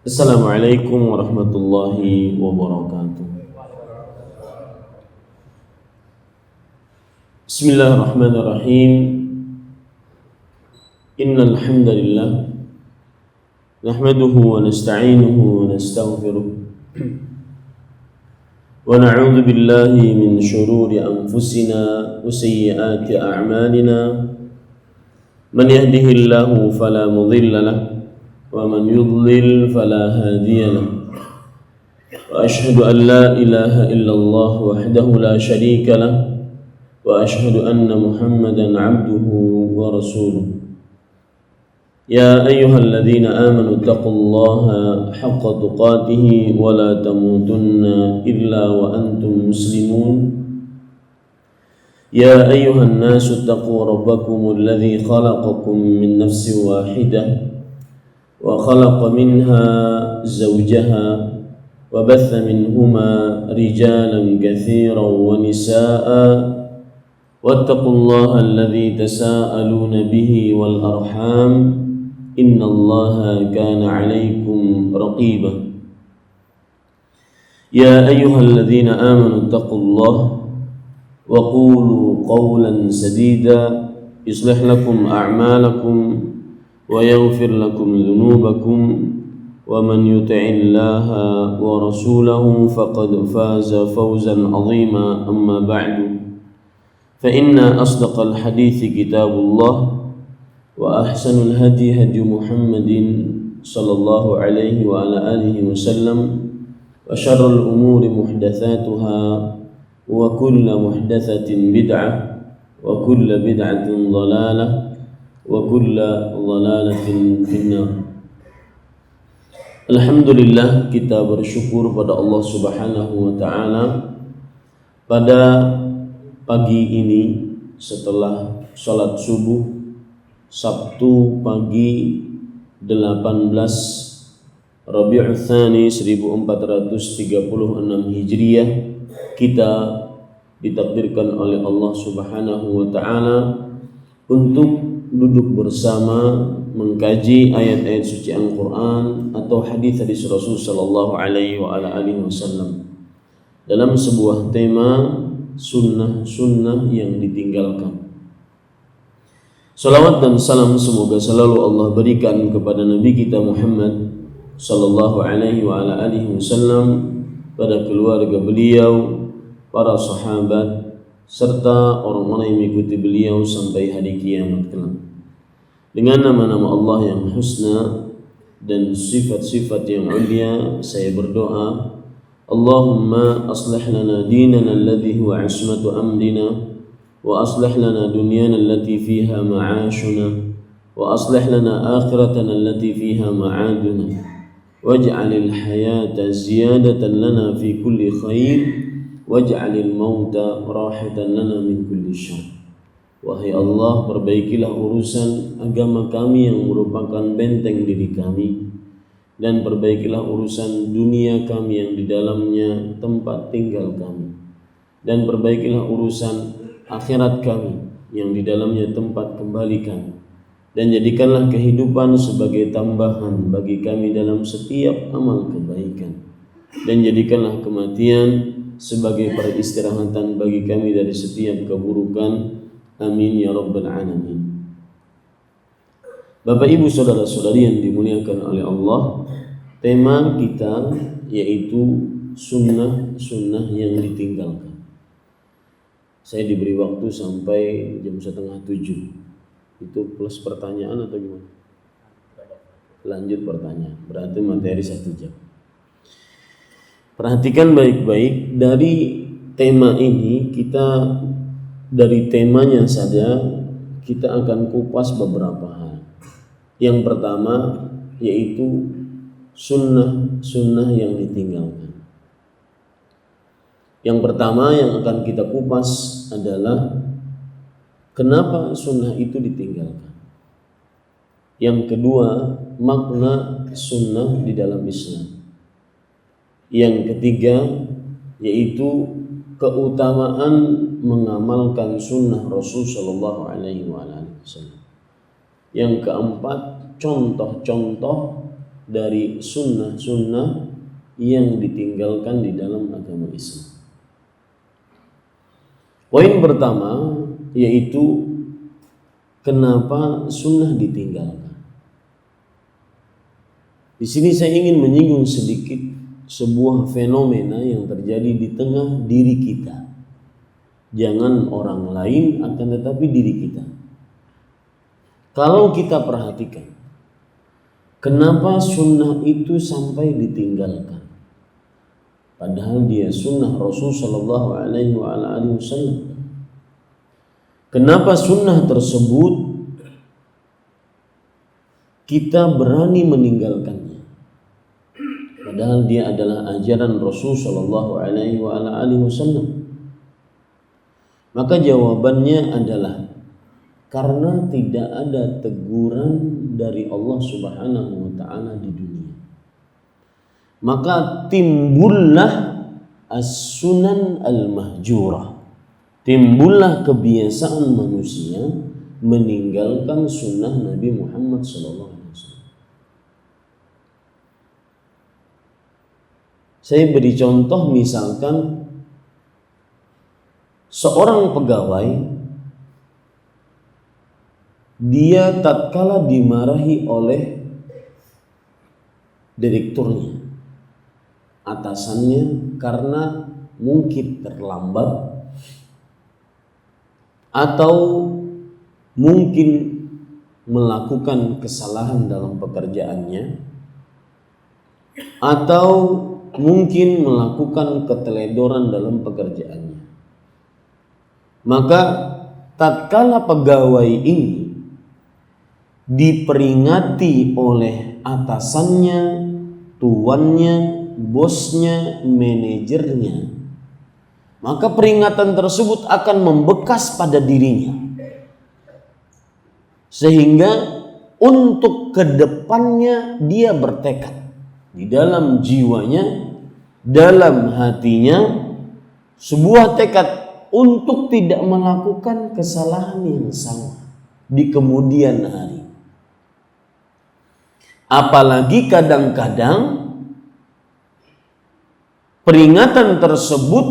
Assalamualaikum warahmatullahi wabarakatuh. Bismillahirrahmanirrahim. Innal hamdalillah nahmaduhu wa nasta'inuhu wa nastaghfiruh wa na'udzu billahi min shururi anfusina wa sayyiati a'malina. Man yahdihillahu fala mudilla lahu wa man yudlil fala hadiya lahu. Wa ashhadu an la ilaha illallah wahdahu la syarika lahu wa ashhadu anna Muhammadan 'abduhu wa rasuluh. Ya ayyuhalladzina amanu taqullaha haqqa tuqatih wa la tamutunna illa wa antum muslimun. Ya ayyuhan nasu taqu rabbakumul ladzi khalaqakum min nafsin wahidah wa khalaqa minha zawjaha wa batha minhuma rijalan katsiran wa nisaa'a wattaqullaha alladzi tasaaluna bihi wal arham innallaha kana 'alaikum raqiba. Ya ayyuhalladzina amanu taqullaha wa qulu qawlan sadida yuslih lakum a'malakum wa yaghfir lakum dhunubakum wa man yuti'illaha wa rasulahu faqad faza fawzan 'azima. Amma ba'du, fa inna asdaqal hadithi kitabullah wa ahsanul hadi hadi Muhammadin sallallahu alaihi wa ala alihi wasallam wa syarrul umuri muhdatsatuha wa kullu muhdatsatin bid'ah wa kullu bid'atin dhalalah wa kullu dhalalatin finnar. Alhamdulillah, kita bersyukur pada Allah Subhanahu wa taala pada pagi ini setelah salat subuh Sabtu pagi 18 Rabiul Tsani 1436 Hijriah, kita ditakdirkan oleh Allah Subhanahu wa taala untuk duduk bersama mengkaji ayat-ayat suci Al-Qur'an atau hadis-hadis Rasul sallallahu alaihi wa ala alihi wasallam dalam sebuah tema sunnah-sunnah yang ditinggalkan. Salawat dan salam semoga selalu Allah berikan kepada Nabi kita Muhammad sallallahu alaihi wa ala alihi wasallam, pada keluarga beliau, para sahabat, serta orang-orang yang mengikuti beliau sampai hari kiamat kelak. Dengan nama-nama Allah yang husna dan sifat-sifat yang ulia, saya berdoa, Allahumma aslih lana dinana alladhi huwa ismatu amrina wa aslih lana dunyana allati fiha ma'ashuna wa aslih lana akhiratana allati fiha ma'aduna waj'alil hayata ziyadatan lana fi kulli khair waj'alil mauta rahatan lana min kulli syarr. Wahai Allah, perbaikilah urusan agama kami yang merupakan benteng diri kami, dan perbaikilah urusan dunia kami yang di dalamnya tempat tinggal kami, dan perbaikilah urusan akhirat kami yang di dalamnya tempat kembali kami, dan jadikanlah kehidupan sebagai tambahan bagi kami dalam setiap amal kebaikan, dan jadikanlah kematian sebagai peristirahatan bagi kami dari setiap keburukan. Amin ya rabbal alamin. Bapak ibu saudara-saudari yang dimuliakan oleh Allah, tema kita yaitu sunnah-sunnah yang ditinggalkan. Saya diberi waktu sampai jam 6:30. Itu plus pertanyaan atau gimana? Lanjut pertanyaan, berarti materi 1 jam. Perhatikan baik-baik dari tema ini, dari temanya saja kita akan kupas beberapa hal. Yang pertama yaitu sunnah-sunnah yang ditinggalkan. Yang pertama yang akan kita kupas adalah kenapa sunnah itu ditinggalkan. Yang kedua, makna sunnah di dalam Islam. Yang ketiga yaitu keutamaan mengamalkan sunnah Rasul sallallahu alaihi wasallam. Yang keempat, contoh-contoh dari sunnah-sunnah yang ditinggalkan di dalam agama Islam. Poin pertama yaitu kenapa sunnah ditinggalkan. Di sini saya ingin menyinggung sedikit sebuah fenomena yang terjadi di tengah diri kita. Jangan orang lain, akan tetapi diri kita. Kalau kita perhatikan, kenapa sunnah itu sampai ditinggalkan? Padahal dia sunnah Rasul Sallallahu Alaihi Wasallam. Kenapa sunnah tersebut kita berani meninggalkannya? Padahal dia adalah ajaran Rasul Sallallahu Alaihi Wasallam. Maka jawabannya adalah karena tidak ada teguran dari Allah Subhanahu wa taala di dunia. Maka timbullah as-sunan al-mahjurah. Timbullah kebiasaan manusia meninggalkan sunnah Nabi Muhammad sallallahu alaihi wasallam. Saya beri contoh, misalkan seorang pegawai, dia tatkala dimarahi oleh direkturnya, atasannya, karena mungkin terlambat atau mungkin melakukan kesalahan dalam pekerjaannya, atau mungkin melakukan keteledoran dalam pekerjaannya. Maka tatkala pegawai ini diperingati oleh atasannya, tuannya, bosnya, manajernya, maka peringatan tersebut akan membekas pada dirinya, sehingga untuk kedepannya dia bertekad di dalam jiwanya, dalam hatinya, sebuah tekad untuk tidak melakukan kesalahan yang sama di kemudian hari. Apalagi kadang-kadang peringatan tersebut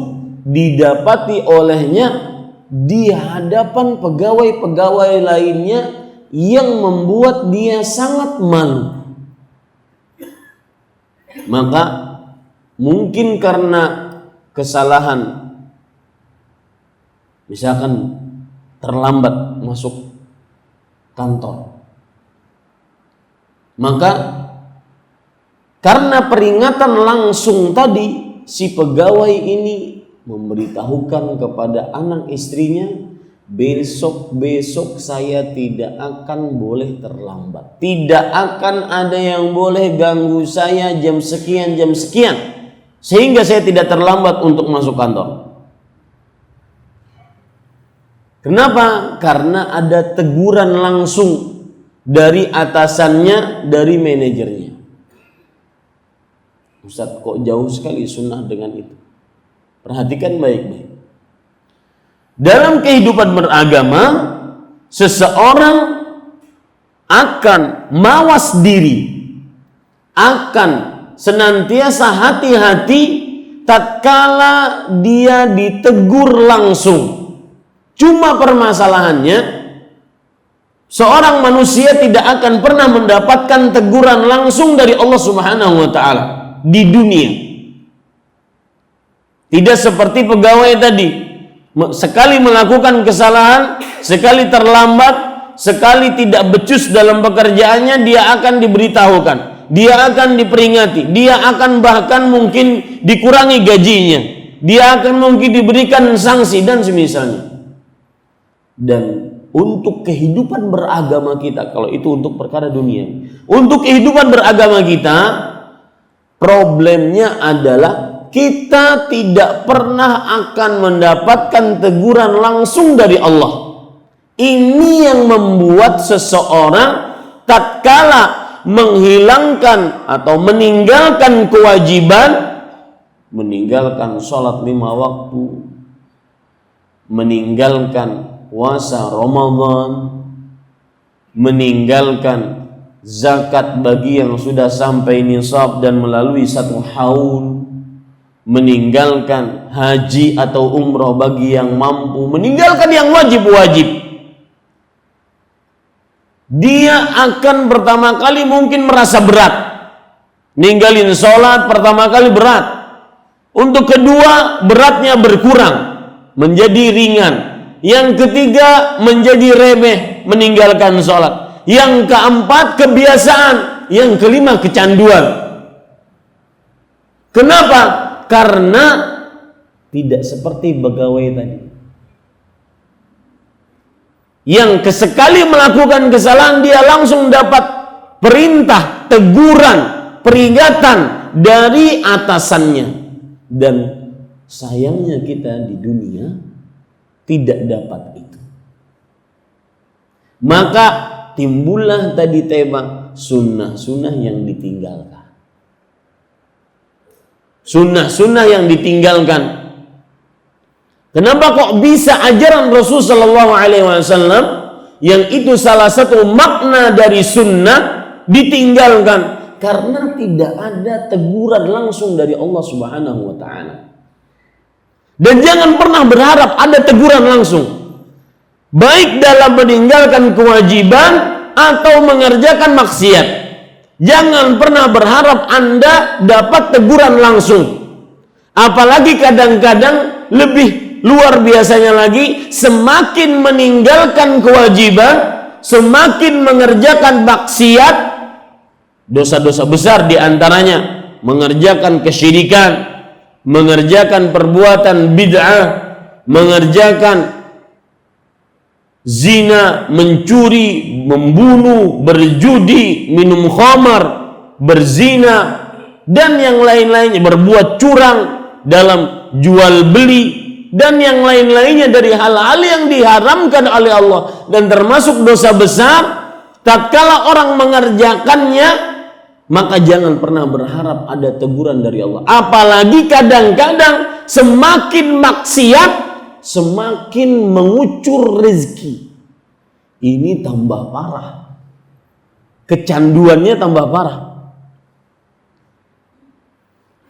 didapati olehnya di hadapan pegawai-pegawai lainnya yang membuat dia sangat malu. Maka mungkin karena kesalahan, misalkan terlambat masuk kantor, maka karena peringatan langsung tadi, si pegawai ini memberitahukan kepada anak istrinya, besok saya tidak akan boleh terlambat, tidak akan ada yang boleh ganggu saya jam sekian, sehingga saya tidak terlambat untuk masuk kantor. Kenapa? Karena ada teguran langsung dari atasannya, dari manajernya. Ustaz, kok jauh sekali sunnah dengan itu? Perhatikan baik-baik. Dalam kehidupan beragama, seseorang akan mawas diri, akan senantiasa hati-hati tatkala dia ditegur langsung. Cuma permasalahannya, seorang manusia tidak akan pernah mendapatkan teguran langsung dari Allah Subhanahu wa taala di dunia. Tidak seperti pegawai tadi, sekali melakukan kesalahan, sekali terlambat, sekali tidak becus dalam pekerjaannya, dia akan diberitahukan, dia akan diperingati, dia akan bahkan mungkin dikurangi gajinya, dia akan mungkin diberikan sanksi dan semisalnya. Dan untuk kehidupan beragama kita, kalau itu untuk perkara dunia, untuk kehidupan beragama kita, problemnya adalah kita tidak pernah akan mendapatkan teguran langsung dari Allah. Ini yang membuat seseorang tatkala menghilangkan atau meninggalkan kewajiban, meninggalkan sholat 5 waktu, meninggalkan puasa Ramadan, meninggalkan zakat bagi yang sudah sampai nisab dan melalui 1 haul, meninggalkan haji atau umroh bagi yang mampu, meninggalkan yang wajib-wajib, dia akan pertama kali mungkin merasa berat. Ninggalin sholat pertama kali berat. Untuk kedua, beratnya berkurang menjadi ringan. Yang ketiga, menjadi remeh, meninggalkan sholat. Yang keempat, kebiasaan. Yang kelima, kecanduan. Kenapa? Karena tidak seperti pegawai tadi yang kesekali melakukan kesalahan dia langsung dapat perintah, teguran, peringatan dari atasannya. Dan sayangnya kita di dunia tidak dapat itu. Maka timbullah tadi tema sunnah-sunnah yang ditinggalkan. Sunnah-sunnah yang ditinggalkan. Kenapa kok bisa ajaran Rasul sallallahu alaihi wasallam yang itu salah satu makna dari sunnah ditinggalkan? Karena tidak ada teguran langsung dari Allah Subhanahu wa taala. Dan jangan pernah berharap ada teguran langsung, baik dalam meninggalkan kewajiban atau mengerjakan maksiat. Jangan pernah berharap Anda dapat teguran langsung. Apalagi kadang-kadang lebih luar biasanya lagi, semakin meninggalkan kewajiban, semakin mengerjakan maksiat, dosa-dosa besar diantaranya mengerjakan kesyirikan, mengerjakan perbuatan bid'ah, mengerjakan zina, mencuri, membunuh, berjudi, minum khamar, berzina, dan yang lain-lainnya, berbuat curang dalam jual beli, dan yang lain-lainnya dari hal-hal yang diharamkan oleh Allah dan termasuk dosa besar. Tatkala orang mengerjakannya, maka jangan pernah berharap ada teguran dari Allah. Apalagi kadang-kadang semakin maksiat, semakin mengucur rezeki. Ini tambah parah. Kecanduannya tambah parah.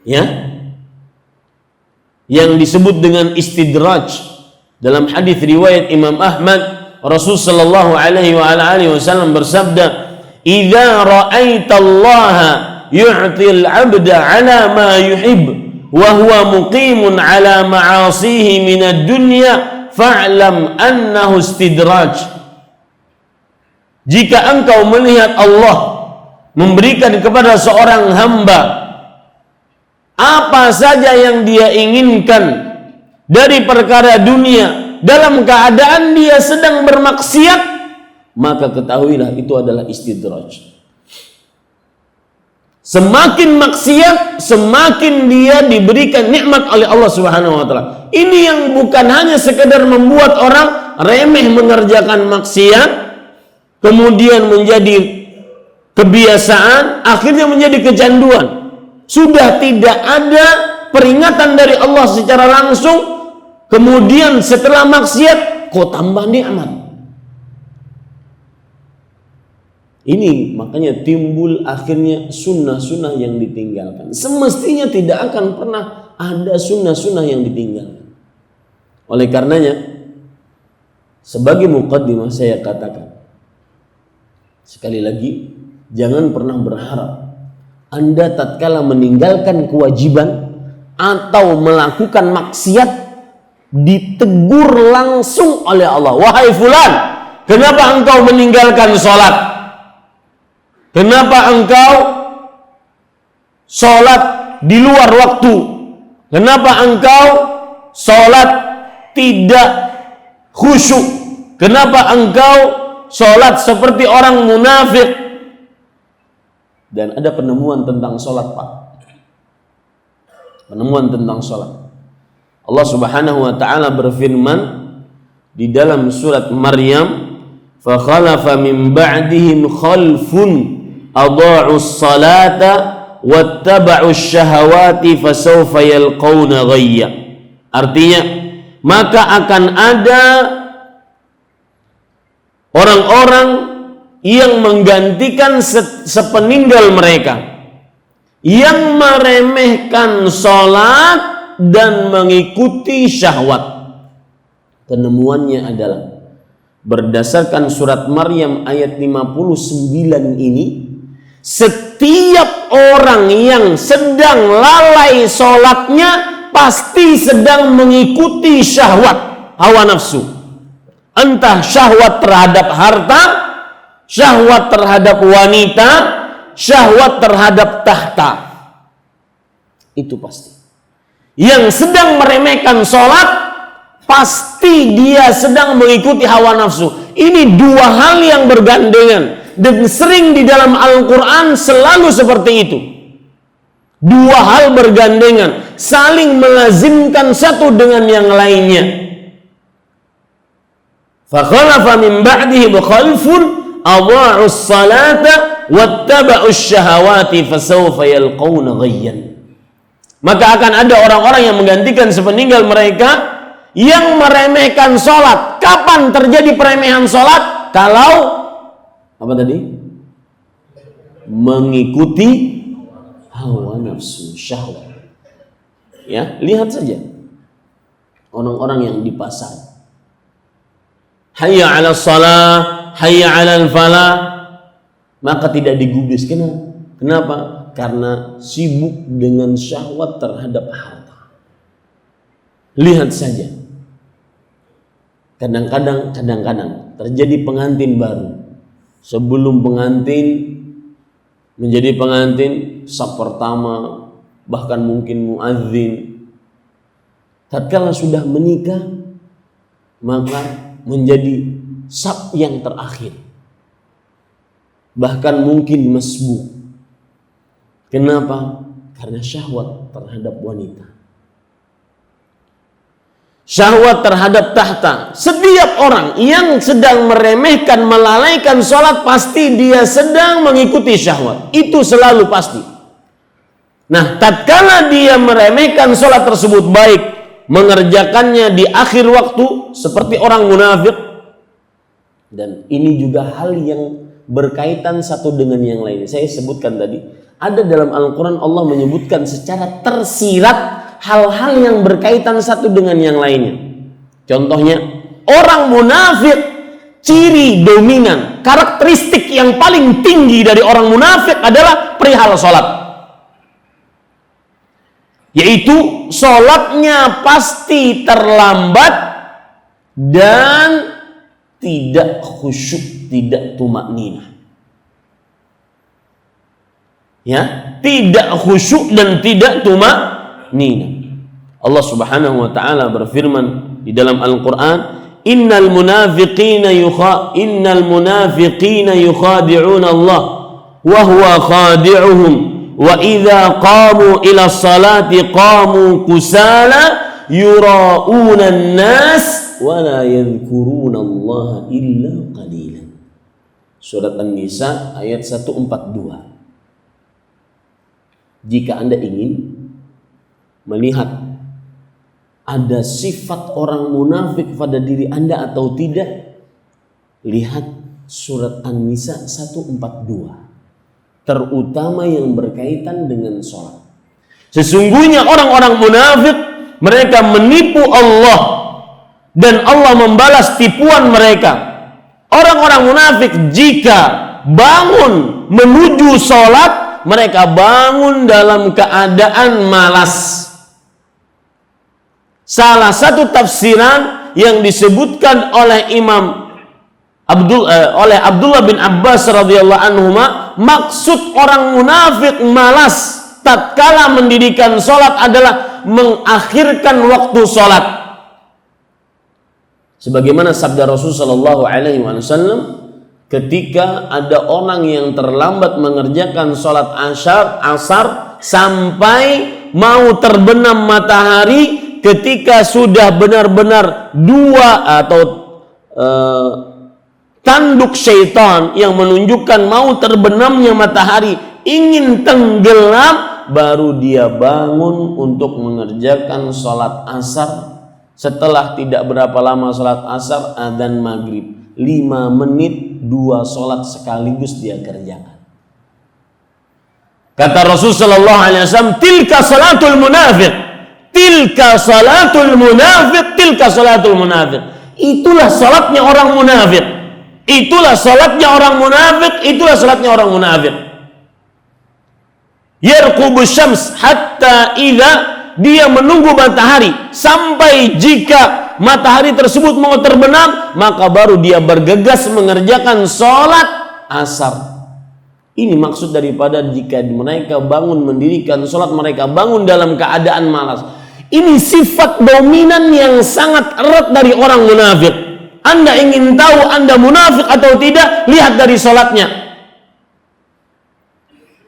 Ya. Yang disebut dengan istidraj. Dalam hadis riwayat Imam Ahmad, Rasul sallallahu alaihi wasallam bersabda, "Idza ra'aitallaha yu'til 'abda 'ala ma yuhib wa huwa muqimun 'ala ma'asihi minad dunya fa'lam annahu istidraj." Jika engkau melihat Allah memberikan kepada seorang hamba apa saja yang dia inginkan dari perkara dunia dalam keadaan dia sedang bermaksiat, maka ketahuilah itu adalah istidraj. Semakin maksiat, semakin dia diberikan nikmat oleh Allah Subhanahu wa taala. Ini yang bukan hanya sekedar membuat orang remeh mengerjakan maksiat, kemudian menjadi kebiasaan, akhirnya menjadi kecanduan. Sudah tidak ada peringatan dari Allah secara langsung, kemudian setelah maksiat kok tambah nikmat. Ini makanya timbul akhirnya sunnah-sunnah yang ditinggalkan. Semestinya tidak akan pernah ada sunnah-sunnah yang ditinggalkan. Oleh karenanya, sebagai muqaddimah saya katakan, sekali lagi, jangan pernah berharap Anda tatkala meninggalkan kewajiban atau melakukan maksiat ditegur langsung oleh Allah. Wahai fulan, kenapa engkau meninggalkan sholat? Kenapa engkau sholat di luar waktu? Kenapa engkau sholat tidak khusyuk? Kenapa engkau sholat seperti orang munafik? Dan ada penemuan tentang sholat, Pak. Penemuan tentang sholat. Allah Subhanahu wa ta'ala berfirman di dalam surat Maryam, فَخَلَفَ مِنْ بَعْدِهِمْ خَلْفٌ أَضَاعُوا الصَّلَاةَ وَاتَّبَعُوا الشَّهَوَاتِ فَسَوْفَ يَلْقَوْنَ غَيًّا. Artinya, maka akan ada orang-orang yang menggantikan sepeninggal mereka, yang meremehkan sholat dan mengikuti syahwat. Penemuannya adalah berdasarkan surat Maryam ayat 59 ini, setiap orang yang sedang lalai sholatnya pasti sedang mengikuti syahwat, hawa nafsu. Entah syahwat terhadap harta, syahwat terhadap wanita, syahwat terhadap tahta. Itu pasti. Yang sedang meremehkan sholat, pasti dia sedang mengikuti hawa nafsu. Ini dua hal yang bergandengan, dan sering di dalam Al-Quran selalu seperti itu. Dua hal bergandengan, saling melazimkan satu dengan yang lainnya. Fakhalafa min ba'dihi khalfun adha'us salata wattaba'us syahawati fasawfa yalqawna ghayyan. Maka akan ada orang-orang yang menggantikan sepeninggal mereka yang meremehkan sholat. Kapan terjadi peremehan sholat? Kalau apa tadi? Mengikuti hawa nafsu, syahwat. Ya, lihat saja orang-orang yang di pasar. Hayya 'ala shalah, hayya 'alal falah, maka tidak digubris. Kenapa? Karena sibuk dengan syahwat terhadap harta. Lihat saja. Kadang-kadang terjadi pengantin baru. Sebelum pengantin menjadi pengantin, saf pertama, bahkan mungkin muadzin. Tatkala sudah menikah, maka menjadi saf yang terakhir. Bahkan mungkin masbuk. Kenapa? Karena syahwat terhadap wanita, syahwat terhadap tahta. Setiap orang yang sedang meremehkan, melalaikan sholat, pasti dia sedang mengikuti syahwat. Itu selalu pasti. Nah, tatkala dia meremehkan sholat tersebut, baik mengerjakannya di akhir waktu seperti orang munafik, dan ini juga hal yang berkaitan satu dengan yang lain. Saya sebutkan tadi, ada dalam Al-Quran Allah menyebutkan secara tersirat hal-hal yang berkaitan satu dengan yang lainnya. Contohnya, orang munafik, ciri dominan, karakteristik yang paling tinggi dari orang munafik adalah perihal sholat. Yaitu sholatnya pasti terlambat dan tidak khusyuk, tidak tumakninah. Ya, tidak khusyuk dan tidak tumakninah. Allah Subhanahu wa taala berfirman di dalam Al-Qur'an, innal munafiqina yukhadi'una Allah wa huwa khadi'uhum wa idza qamu ila salati qamu kusala yura'una an-nas wa la yadhkuruna Allah illa qalilan. Surat An-Nisa ayat 142. Jika Anda ingin melihat ada sifat orang munafik pada diri Anda atau tidak, lihat surat An-Nisa 142. Terutama yang berkaitan dengan sholat. Sesungguhnya orang-orang munafik, mereka menipu Allah dan Allah membalas tipuan mereka. Orang-orang munafik jika bangun menuju sholat, mereka bangun dalam keadaan malas. Salah satu tafsiran yang disebutkan oleh Abdullah bin Abbas radhiyallahu anhuma, maksud orang munafik malas tatkala mendirikan sholat adalah mengakhirkan waktu sholat. Sebagaimana sabda Rasul sallallahu alaihi wasallam, ketika ada orang yang terlambat mengerjakan sholat asar sampai mau terbenam matahari, ketika sudah benar-benar dua atau tanduk syaitan yang menunjukkan mau terbenamnya matahari, ingin tenggelam, baru dia bangun untuk mengerjakan sholat asar. Setelah tidak berapa lama sholat asar, adzan maghrib. 5 menit 2 sholat sekaligus dia kerjakan. Kata Rasul sallallahu alaihi wasallam, tilka salatul munafiq, tilka salatul munafiq, tilka salatul munafiq. Itulah salatnya orang munafik. Itulah salatnya orang munafik, itulah salatnya orang munafik. Yarqubu syams hatta idza, dia menunggu matahari sampai jika matahari tersebut mau terbenam, maka baru dia bergegas mengerjakan sholat asar. Ini maksud daripada jika mereka bangun mendirikan sholat, mereka bangun dalam keadaan malas. Ini sifat dominan yang sangat erat dari orang munafik. Anda ingin tahu Anda munafik atau tidak? Lihat dari sholatnya.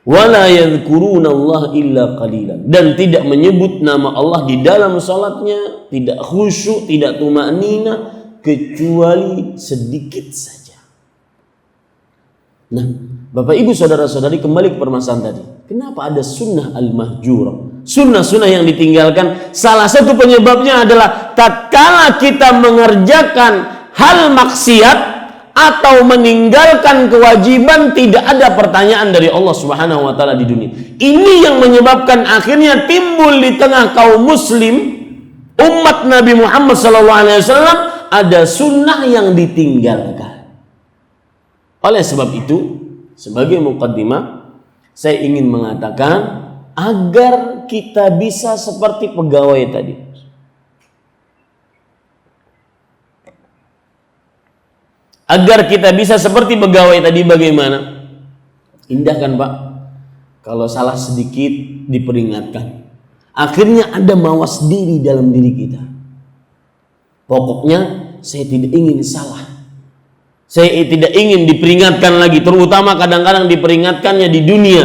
Wala yadhkuruna Allah illa qalilan, dan tidak menyebut nama Allah di dalam salatnya, tidak khusyuk, tidak tumanina, kecuali sedikit saja. Nah, Bapak Ibu saudara-saudari, kembali ke permasalahan tadi. Kenapa ada sunnah al-mahjurah? Sunnah-sunnah yang ditinggalkan, salah satu penyebabnya adalah tatkala kita mengerjakan hal maksiat atau meninggalkan kewajiban, tidak ada pertanyaan dari Allah Subhanahu wa taala di dunia. Ini yang menyebabkan akhirnya timbul di tengah kaum muslim umat Nabi Muhammad SAW ada sunnah yang ditinggalkan. Oleh sebab itu, sebagai muqaddimah, saya ingin mengatakan agar kita bisa seperti pegawai tadi. Agar kita bisa seperti pegawai tadi, bagaimana? Indah kan Pak? Kalau salah sedikit diperingatkan. Akhirnya ada mawas diri dalam diri kita. Pokoknya saya tidak ingin salah. Saya tidak ingin diperingatkan lagi. Terutama kadang-kadang diperingatkannya di dunia.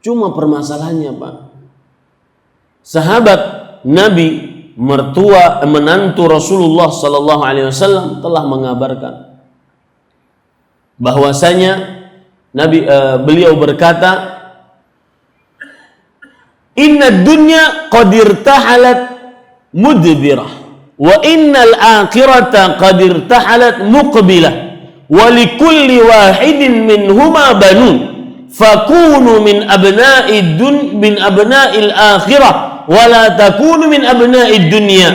Cuma permasalahannya Pak, sahabat Nabi, menantu Rasulullah sallallahu alaihi wasallam telah mengabarkan bahwasanya beliau berkata, inna dunya qad irtahalat mudbirah wa innal akhirata qad irtahalat muqbilah wa likulli wahidin minhuma banun fakunu min abna'il akhirah wala takunu min abna'id dunya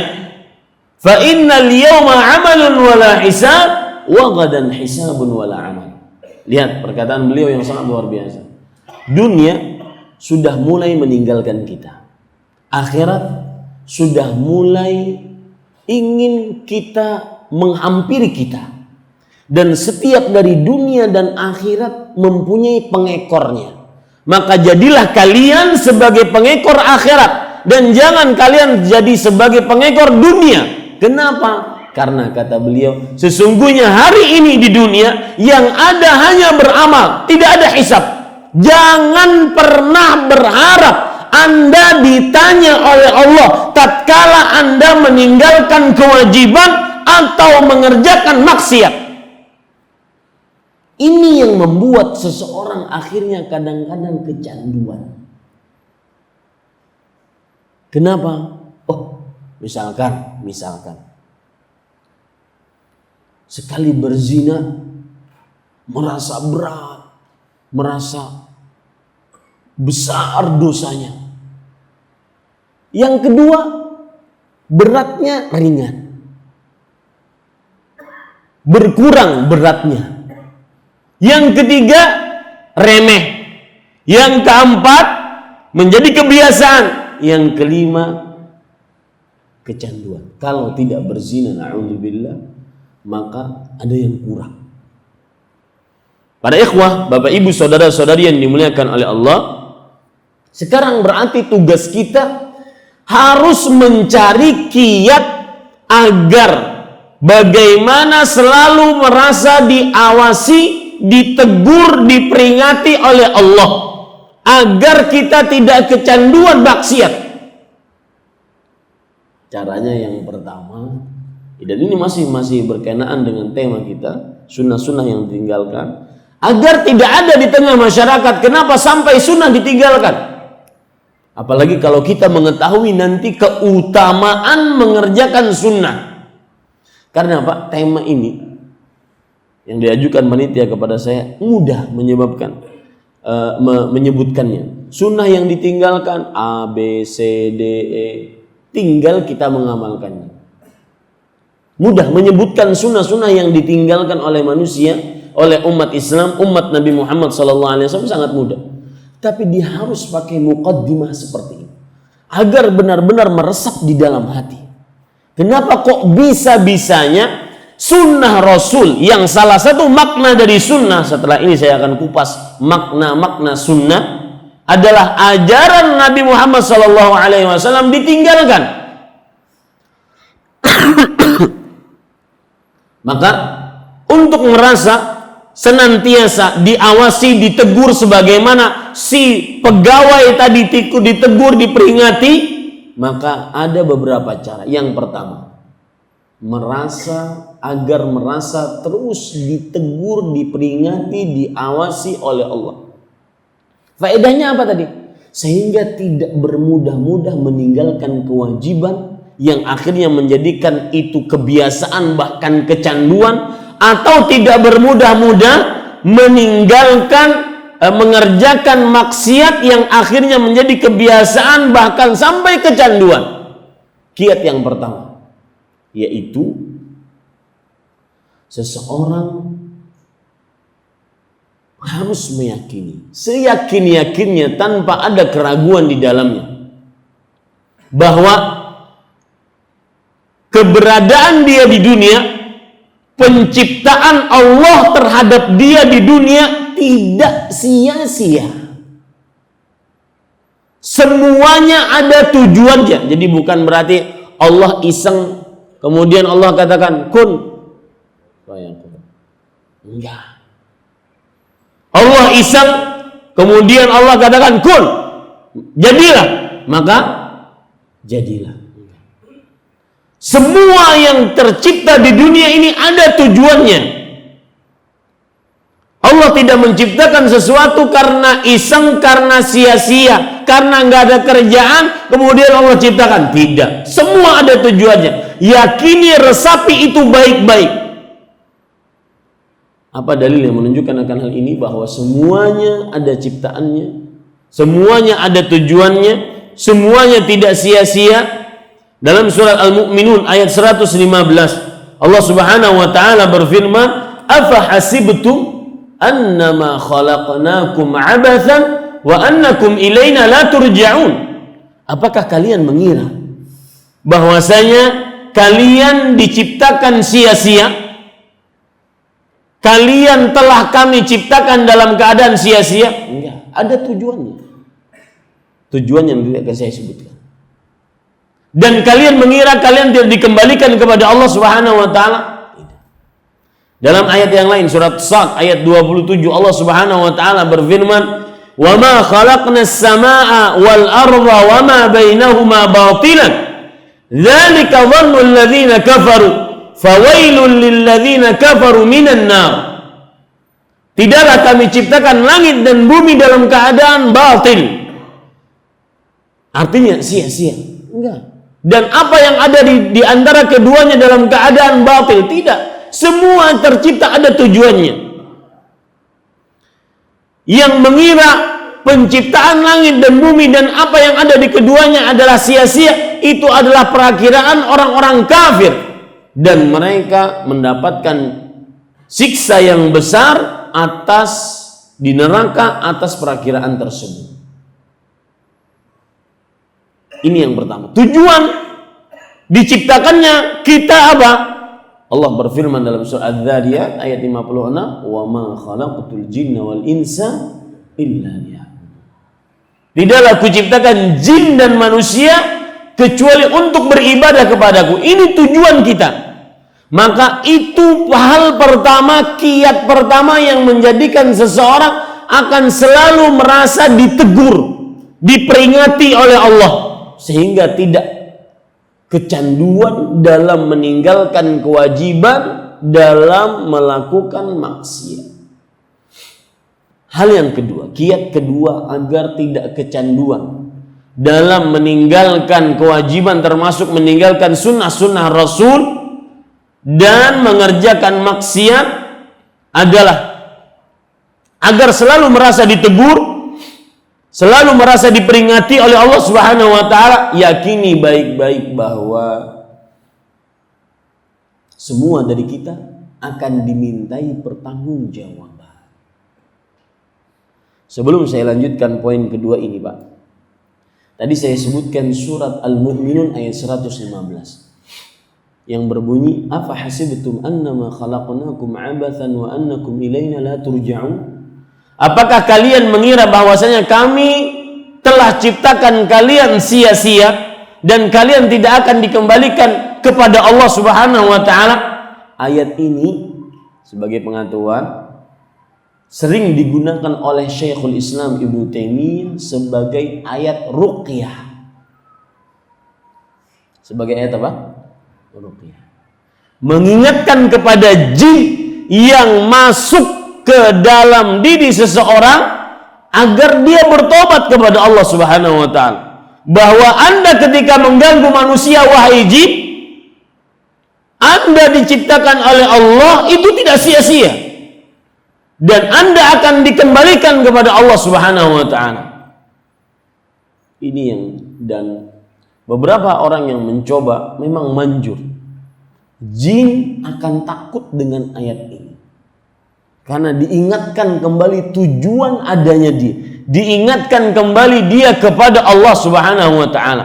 fa innal yawma 'amalun wala hisab wa ghadan hisabun wala 'amal. Lihat perkataan beliau yang sangat luar biasa. Dunia sudah mulai meninggalkan kita. Akhirat sudah mulai ingin kita menghampiri kita. Dan setiap dari dunia dan akhirat mempunyai pengekornya. Maka jadilah kalian sebagai pengekor akhirat. Dan jangan kalian jadi sebagai pengekor dunia. Kenapa? Karena kata beliau, sesungguhnya hari ini di dunia yang ada hanya beramal, tidak ada hisab. Jangan pernah berharap Anda ditanya oleh Allah tatkala Anda meninggalkan kewajiban atau mengerjakan maksiat. Ini yang membuat seseorang akhirnya kadang-kadang kecanduan. Kenapa? Oh, misalkan sekali berzina merasa berat, merasa besar dosanya. Yang kedua, beratnya ringan, berkurang beratnya. Yang ketiga, remeh. Yang keempat, menjadi kebiasaan. Yang kelima, kecanduan. Kalau tidak berzina, na'udzubillah, maka ada yang kurang. Para ikhwah, bapak ibu, saudara-saudari yang dimuliakan oleh Allah, sekarang berarti tugas kita harus mencari kiat agar bagaimana selalu merasa diawasi, ditegur, diperingati oleh Allah, agar kita tidak kecanduan maksiat. Caranya yang pertama, dan ini masih berkenaan dengan tema kita, sunnah-sunnah yang ditinggalkan, agar tidak ada di tengah masyarakat. Kenapa sampai sunnah ditinggalkan? Apalagi kalau kita mengetahui nanti keutamaan mengerjakan sunnah. Karena Pak, tema ini yang diajukan panitia kepada saya mudah menyebutkannya. Sunnah yang ditinggalkan A, B, C, D, E, tinggal kita mengamalkannya. Mudah menyebutkan sunnah-sunnah yang ditinggalkan oleh manusia, oleh umat Islam, umat Nabi Muhammad SAW sangat mudah. Tapi dia harus pakai muqaddimah seperti ini agar benar-benar meresap di dalam hati. Kenapa kok bisa-bisanya sunnah Rasul yang salah satu makna dari sunnah, setelah ini saya akan kupas makna-makna sunnah, adalah ajaran Nabi Muhammad SAW ditinggalkan. Maka untuk merasa senantiasa diawasi, ditegur sebagaimana si pegawai tadi ditegur, diperingati, maka ada beberapa cara. Yang pertama, agar merasa terus ditegur, diperingati, diawasi oleh Allah. Faedahnya apa tadi? Sehingga tidak bermudah-mudah meninggalkan kewajiban yang akhirnya menjadikan itu kebiasaan bahkan kecanduan, atau tidak bermudah-mudah mengerjakan maksiat yang akhirnya menjadi kebiasaan bahkan sampai kecanduan. Kiat yang pertama yaitu seseorang harus meyakini seyakin-yakinnya tanpa ada keraguan di dalamnya bahwa keberadaan dia di dunia, penciptaan Allah terhadap dia di dunia tidak sia-sia. Semuanya ada tujuannya. Jadi bukan berarti Allah iseng kemudian Allah katakan kun fayakun. Enggak. Allah iseng kemudian Allah katakan kun, jadilah, maka jadilah. Semua yang tercipta di dunia ini ada tujuannya. Allah tidak menciptakan sesuatu karena iseng, karena sia-sia, karena nggak ada kerjaan, kemudian Allah ciptakan. Tidak. Semua ada tujuannya. Yakini, resapi itu baik-baik. Apa dalil yang menunjukkan akan hal ini? Bahwa semuanya ada ciptaannya, semuanya ada tujuannya, semuanya tidak sia-sia. Dalam surat Al-Mu'minun ayat 115, Allah Subhanahu wa taala berfirman, "Afa hasibtum annama khalaqnakum 'abathan wa annakum ilaina la turja'un?" Apakah kalian mengira bahwasanya kalian diciptakan sia-sia? Kalian telah kami ciptakan dalam keadaan sia-sia? Enggak, ada tujuannya. Tujuan yang tidak akan saya sebutkan. Dan kalian mengira kalian tidak dikembalikan kepada Allah Subhanahu wa taala? Dalam ayat yang lain surat Sad ayat 27 Allah Subhanahu wa taala berfirman, "Wa ma khalaqnas samaa'a wal arda wa ma bainahuma batilan. Dzalika dhannu alladziina kafaru, fawailul lil ladziina kafaru minan nar." Tidaklah kami ciptakan langit dan bumi dalam keadaan batil. Artinya sia-sia. Enggak. Dan apa yang ada di antara keduanya dalam keadaan batil? Tidak. Semua tercipta ada tujuannya. Yang mengira penciptaan langit dan bumi dan apa yang ada di keduanya adalah sia-sia, itu adalah perakiraan orang-orang kafir. Dan mereka mendapatkan siksa yang besar di neraka atas perakiraan tersebut. Ini yang pertama. Tujuan diciptakannya kita apa? Allah berfirman dalam surah Adz-Dzariyat ayat 56, "Wa ma khalaqtul jinna wal insa illa liya'budun." Tidaklah kuciptakan jin dan manusia kecuali untuk beribadah kepadaku. Ini tujuan kita. Maka itu hal pertama, kiat pertama yang menjadikan seseorang akan selalu merasa ditegur, diperingati oleh Allah, sehingga tidak kecanduan dalam meninggalkan kewajiban, dalam melakukan maksiat. Hal yang kedua, kiat kedua agar tidak kecanduan dalam meninggalkan kewajiban, termasuk meninggalkan sunnah-sunnah Rasul dan mengerjakan maksiat, adalah agar selalu merasa ditegur, selalu merasa diperingati oleh Allah Subhanahu wa taala. Yakini baik-baik bahwa semua dari kita akan dimintai pertanggungjawaban. Sebelum saya lanjutkan poin kedua ini, Pak. Tadi saya sebutkan surat Al-Mu'minun ayat 115 yang berbunyi, "Afa hasibtum annama khalaqnakum 'abathan wa annakum ilaina la turja'un?" Apakah kalian mengira bahwasanya kami telah ciptakan kalian sia-sia dan kalian tidak akan dikembalikan kepada Allah Subhanahu wa taala? Ayat ini sebagai pengetahuan sering digunakan oleh Syekhul Islam Ibnu Taimiyah sebagai ayat ruqyah. Sebagai ayat apa? Ruqyah. Mengingatkan kepada jin yang masuk ke dalam diri seseorang agar dia bertobat kepada Allah Subhanahu wa taala. Bahwa Anda ketika mengganggu manusia, wahai jin, Anda diciptakan oleh Allah itu tidak sia-sia. Dan Anda akan dikembalikan kepada Allah Subhanahu wa taala. Ini yang, dan beberapa orang yang mencoba memang manjur. Jin akan takut dengan ayat ini. Karena diingatkan kembali tujuan adanya dia. Diingatkan kembali dia kepada Allah Subhanahu wa taala.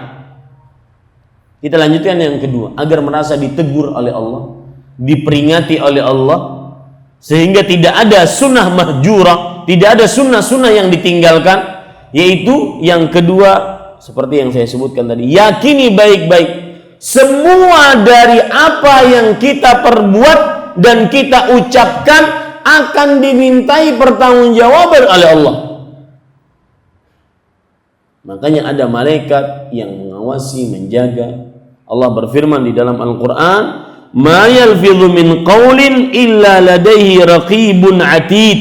Kita lanjutkan yang kedua, agar merasa ditegur oleh Allah, diperingati oleh Allah, sehingga tidak ada sunnah mahjurah, tidak ada sunnah-sunnah yang ditinggalkan, yaitu yang kedua seperti yang saya sebutkan tadi, yakini baik-baik semua dari apa yang kita perbuat dan kita ucapkan akan dimintai pertanggungjawaban oleh Allah. Makanya ada malaikat yang mengawasi, menjaga. Allah berfirman di dalam Al-Quran, "Ma yalfidhu min qawlin illa ladaihi raqibun atid."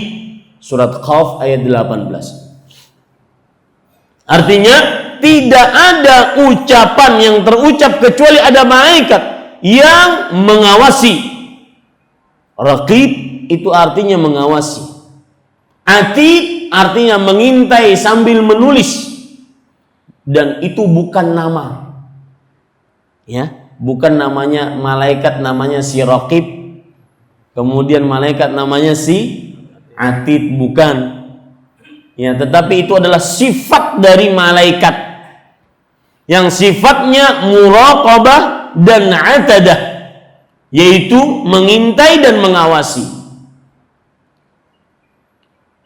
Surat Qaf ayat 18. Artinya tidak ada ucapan yang terucap kecuali ada malaikat yang mengawasi. Raqib itu artinya mengawasi. Atid artinya mengintai sambil menulis. Dan itu bukan nama. Ya, bukan namanya malaikat, namanya si Raqib. Kemudian malaikat namanya si Atid, bukan. Ya, tetapi itu adalah sifat dari malaikat yang sifatnya muraqabah dan atadah, yaitu mengintai dan mengawasi.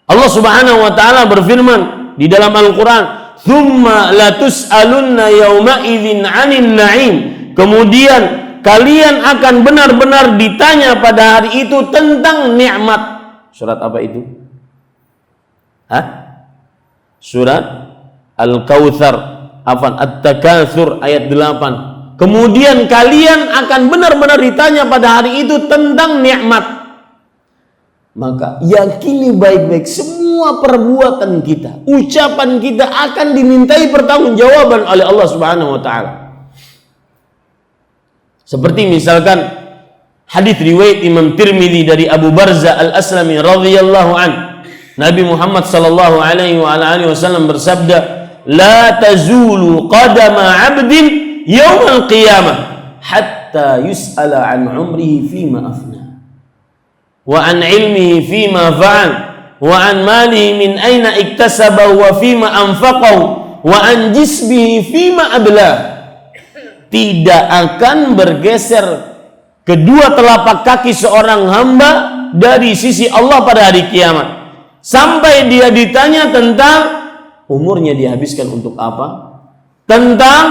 Allah Subhanahu wa taala berfirman di dalam Al-Qur'an, "Tsumma latus'alunna yauma idzin 'anil na'im." Kemudian kalian akan benar-benar ditanya pada hari itu tentang nikmat. Surat apa itu? Surat Al-Kautsar, At-Takatsur ayat 8. Kemudian kalian akan benar-benar ditanya pada hari itu tentang nikmat. Maka yakini baik-baik semua perbuatan kita, ucapan kita akan dimintai pertanggungjawaban oleh Allah Subhanahu wa taala. Seperti misalkan hadis riwayat Imam Tirmidzi dari Abu Barzah Al-Aslami radhiyallahu an. Nabi Muhammad sallallahu alaihi wasallam bersabda, "La tazulu qadama 'abdin yaumal qiyamah hatta yus'ala an 'umrihi fima afna wa an 'ilmihi fima fa'al wa an malihi min aina iktasabahu wa fima anfaqahu wa an jismihi fima ablah." Tidak akan bergeser kedua telapak kaki seorang hamba dari sisi Allah pada hari kiamat sampai dia ditanya tentang umurnya dihabiskan untuk apa, tentang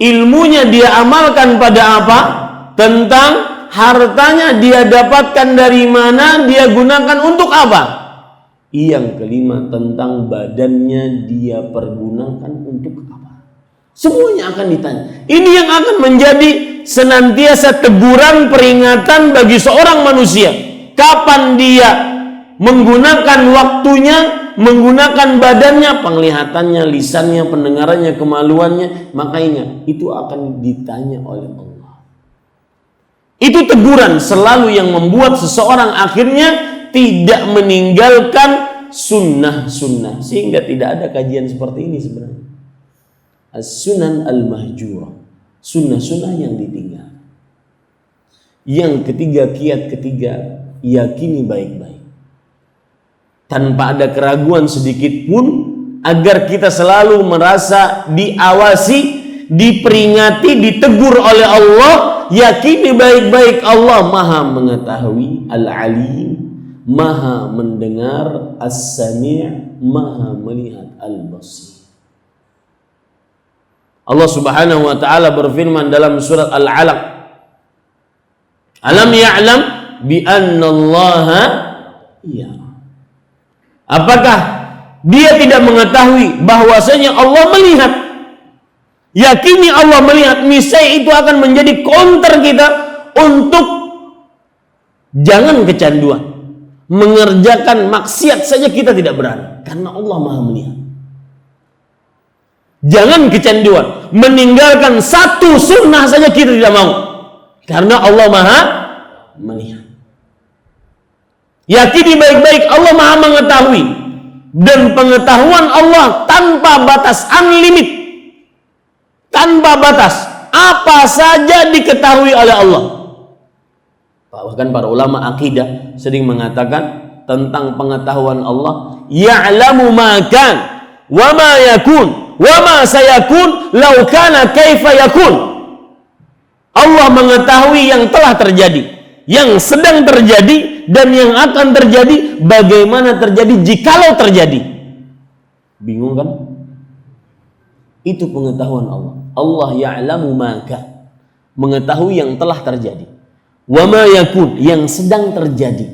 ilmunya dia amalkan pada apa, tentang hartanya dia dapatkan dari mana, dia gunakan untuk apa. Yang kelima, tentang badannya dia pergunakan untuk apa. Semuanya akan ditanya. Ini yang akan menjadi senantiasa teguran, peringatan bagi seorang manusia. Kapan dia menggunakan waktunya, menggunakan badannya, penglihatannya, lisannya, pendengarannya, kemaluannya, makanya itu akan ditanya oleh Allah. Itu teguran selalu yang membuat seseorang akhirnya tidak meninggalkan sunnah-sunnah, sehingga tidak ada kajian seperti ini sebenarnya. As-sunan al-mahjurah, sunnah-sunnah yang ditinggal. Yang ketiga, kiat ketiga, yakini baik-baik tanpa ada keraguan sedikit pun, agar kita selalu merasa diawasi, diperingati, ditegur oleh Allah. Yakini baik-baik Allah Maha mengetahui, Al-Alim, Maha mendengar, As-Sami', Maha melihat, Al-Basir. Allah Subhanahu wa taala berfirman dalam surat Al-Alaq, alam ya'lam bi annallaha yara. Apakah dia tidak mengetahui bahwasanya Allah melihat? Yakini Allah melihat, niscaya itu akan menjadi counter kita untuk jangan kecanduan. Mengerjakan maksiat saja kita tidak berani, karena Allah Maha melihat. Jangan kecanduan, meninggalkan satu sunnah saja kita tidak mau, karena Allah Maha melihat. Yakini baik-baik Allah Maha mengetahui, dan pengetahuan Allah tanpa batas, unlimited, tanpa batas, apa saja diketahui oleh Allah. Bahkan para ulama akidah sering mengatakan tentang pengetahuan Allah, ya'lamu ma kan wa ma yakun wa ma sayakun law kana kaifa yakun. Allah mengetahui yang telah terjadi, yang sedang terjadi, dan yang akan terjadi, bagaimana terjadi jikalau terjadi. Bingung kan? Itu pengetahuan Allah. Allah ya'lamu ma kan, mengetahui yang telah terjadi, wa ma yakun, yang sedang terjadi,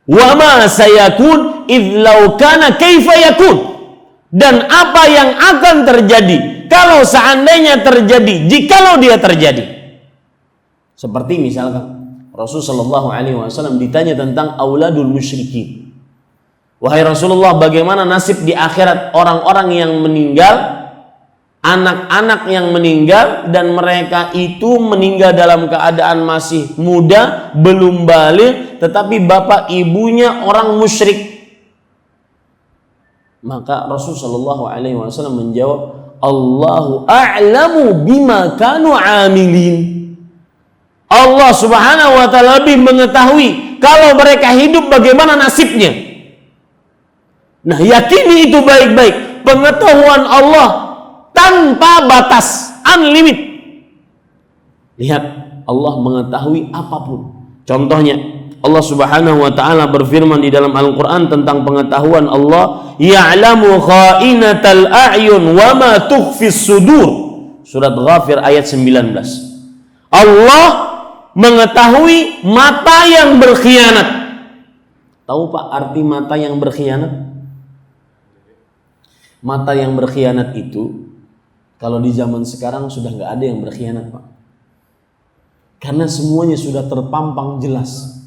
wa ma sayakun idh law kana kaifa yakun, dan apa yang akan terjadi kalau seandainya terjadi, jikalau dia terjadi. Seperti misalkan Rasulullah SAW ditanya tentang auladul musyrikin. Wahai Rasulullah, bagaimana nasib di akhirat orang-orang yang meninggal, anak-anak yang meninggal, dan mereka itu meninggal dalam keadaan masih muda, belum baligh, tetapi bapak ibunya orang musyrik. Maka Rasulullah SAW menjawab, Allahu a'lamu bima kanu amilin. Allah Subhanahu wa taala lebih mengetahui kalau mereka hidup bagaimana nasibnya. Nah, yakini itu baik-baik, pengetahuan Allah tanpa batas, unlimited. Lihat, Allah mengetahui apapun. Contohnya, Allah Subhanahu wa taala berfirman di dalam Al-Qur'an tentang pengetahuan Allah, ya'lamu kha'inatal a'yun wa ma tukhfis sudur. Surat Ghafir ayat 19. Allah mengetahui mata yang berkhianat. Tahu Pak arti mata yang berkhianat? Mata yang berkhianat itu, kalau di zaman sekarang sudah nggak ada yang berkhianat Pak, karena semuanya sudah terpampang jelas.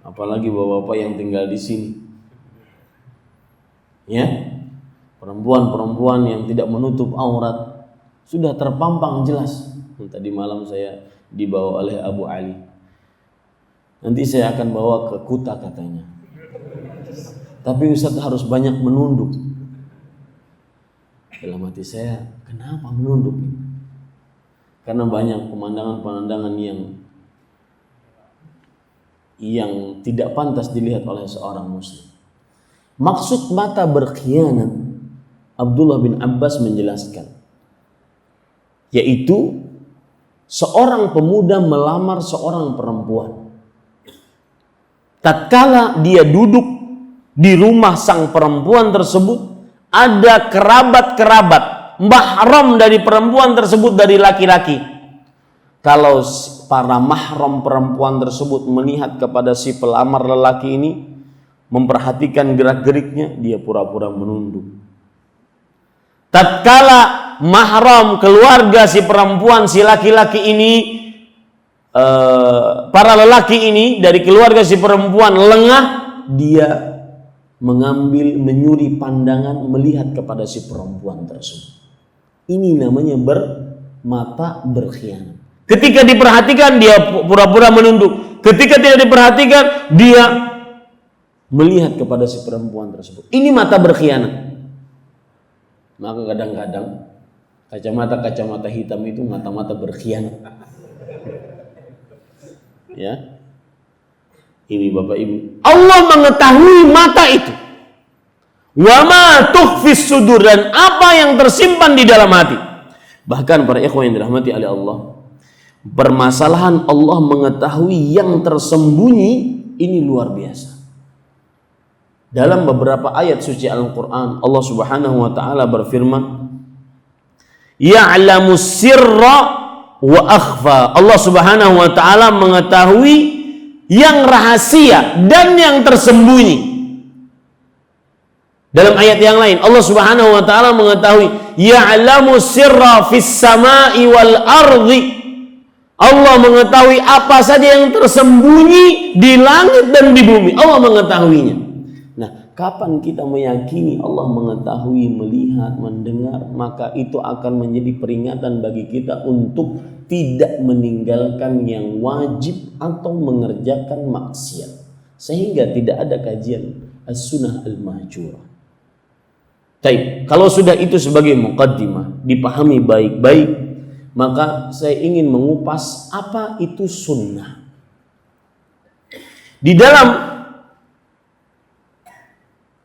Apalagi bapak-bapak yang tinggal di sini, ya, perempuan-perempuan yang tidak menutup aurat sudah terpampang jelas. Tadi malam saya dibawa oleh Abu Ali. Nanti saya akan bawa ke Kuta katanya. Tapi Ustaz harus banyak menunduk. Dalam hati saya, kenapa menunduk? Karena banyak pemandangan-pemandangan yang tidak pantas dilihat oleh seorang muslim. Maksud mata berkhianat, Abdullah bin Abbas menjelaskan, yaitu seorang pemuda melamar seorang perempuan. Tatkala dia duduk di rumah sang perempuan tersebut, ada kerabat-kerabat, mahram dari perempuan tersebut dari laki-laki. Kalau para mahram perempuan tersebut melihat kepada si pelamar lelaki ini, memperhatikan gerak-geriknya, dia pura-pura menunduk. Tatkala mahram keluarga si perempuan, si laki-laki ini, para lelaki ini dari keluarga si perempuan lengah, dia mengambil, menyuri pandangan melihat kepada si perempuan tersebut. Ini namanya mata berkhianat. Ketika diperhatikan dia pura-pura menunduk, ketika tidak diperhatikan dia melihat kepada si perempuan tersebut. Ini mata berkhianat. Maka kadang-kadang kacamata hitam itu mata-mata berkhianat. Ya. Ini Bapak Ibu. Allah mengetahui mata itu. Wa ma tukhfis sudur, dan apa yang tersimpan di dalam hati. Bahkan para ikhwan yang dirahmati oleh Allah, permasalahan Allah mengetahui yang tersembunyi ini luar biasa. Dalam beberapa ayat suci Al-Quran, Allah Subhanahu wa ta'ala berfirman, Ya'lamu sirra wa akhfa. Allah Subhanahu wa ta'ala mengetahui yang rahasia dan yang tersembunyi. Dalam ayat yang lain, Allah Subhanahu wa ta'ala mengetahui, Ya'lamu sirra fis sama'i wal ardi. Allah mengetahui apa saja yang tersembunyi di langit dan di bumi. Allah mengetahuinya. Kapan kita meyakini Allah mengetahui, melihat, mendengar, maka itu akan menjadi peringatan bagi kita untuk tidak meninggalkan yang wajib atau mengerjakan maksiat. Sehingga tidak ada kajian as-sunnah al-mahjurah. Baik, kalau sudah itu sebagai muqaddimah, dipahami baik-baik, maka saya ingin mengupas apa itu sunnah. Di dalam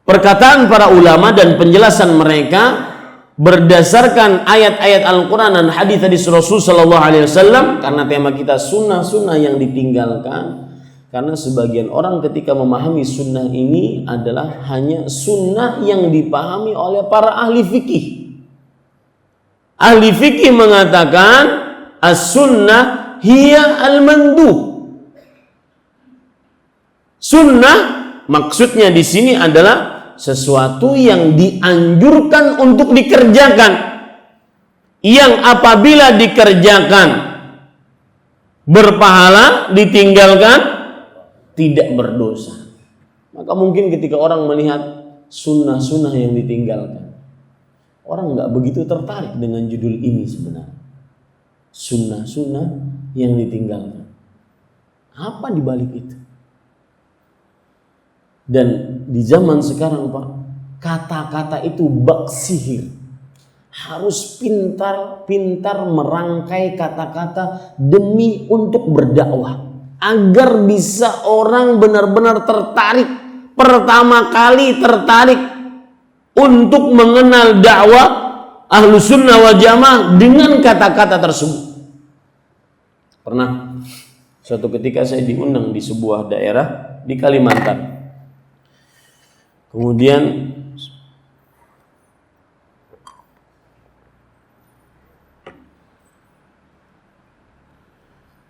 perkataan para ulama dan penjelasan mereka berdasarkan ayat-ayat Al-Quran dan hadis hadis Rasul Sallallahu Alaihi Wasallam, karena tema kita sunnah-sunnah yang ditinggalkan. Karena sebagian orang ketika memahami sunnah ini adalah hanya sunnah yang dipahami oleh para ahli fikih. Ahli fikih mengatakan as-sunnah hiya al-manduh. Sunnah maksudnya di sini adalah sesuatu yang dianjurkan untuk dikerjakan, yang apabila dikerjakan berpahala, ditinggalkan tidak berdosa. Maka mungkin ketika orang melihat sunnah-sunnah yang ditinggalkan, orang nggak begitu tertarik dengan judul ini sebenarnya. Sunnah-sunnah yang ditinggalkan, apa dibalik itu? Dan di zaman sekarang Pak, kata-kata itu bak sihir. Harus pintar-pintar merangkai kata-kata demi untuk berdakwah, agar bisa orang benar-benar tertarik, pertama kali tertarik untuk mengenal dakwah Ahlus Sunnah wal Jamaah dengan kata-kata tersebut. Pernah suatu ketika saya diundang di sebuah daerah di Kalimantan. Kemudian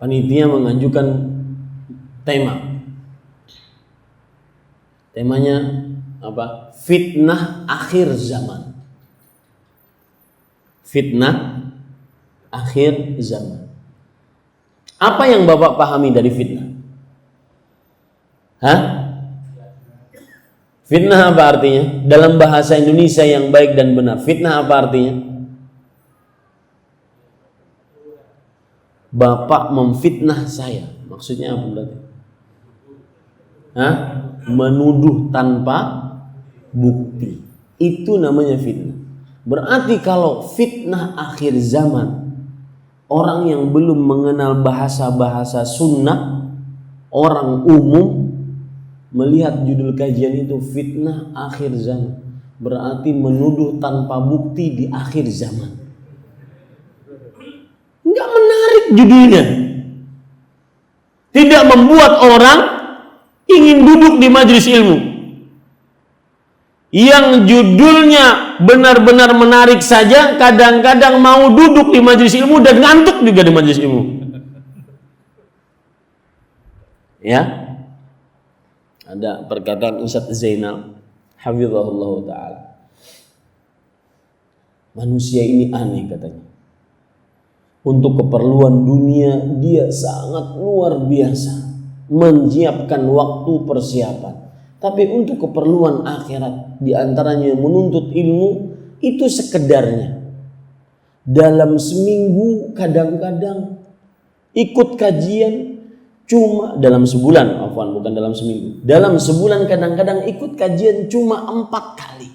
panitia mengajukan temanya apa? Fitnah akhir zaman. Fitnah akhir zaman. Apa yang Bapak pahami dari fitnah? Fitnah apa artinya? Dalam bahasa Indonesia yang baik dan benar, fitnah apa artinya? Bapak memfitnah saya. Maksudnya apa berarti? Menuduh tanpa bukti. Itu namanya fitnah. Berarti kalau fitnah akhir zaman, orang yang belum mengenal bahasa-bahasa sunnah, orang umum melihat judul kajian itu fitnah akhir zaman, berarti menuduh tanpa bukti di akhir zaman. Enggak menarik judulnya. Tidak membuat orang ingin duduk di majelis ilmu. Yang judulnya benar-benar menarik saja, kadang-kadang mau duduk di majelis ilmu dan ngantuk juga di majelis ilmu. Ya. Ada perkataan Ustaz Zainal hafizahullah ta'ala, manusia ini aneh katanya. Untuk keperluan dunia dia sangat luar biasa, menyiapkan waktu persiapan. Tapi untuk keperluan akhirat, diantaranya menuntut ilmu, itu sekedarnya. Dalam seminggu kadang-kadang ikut kajian cuma dalam sebulan, bukan dalam seminggu. Dalam sebulan kadang-kadang ikut kajian cuma 4 kali.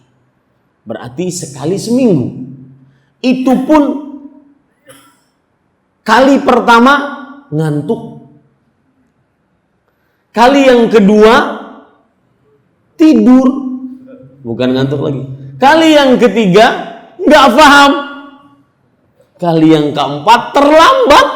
Berarti sekali seminggu. Itu pun kali pertama ngantuk. Kali yang kedua tidur, bukan ngantuk lagi. Kali yang ketiga nggak paham. Kali yang keempat terlambat.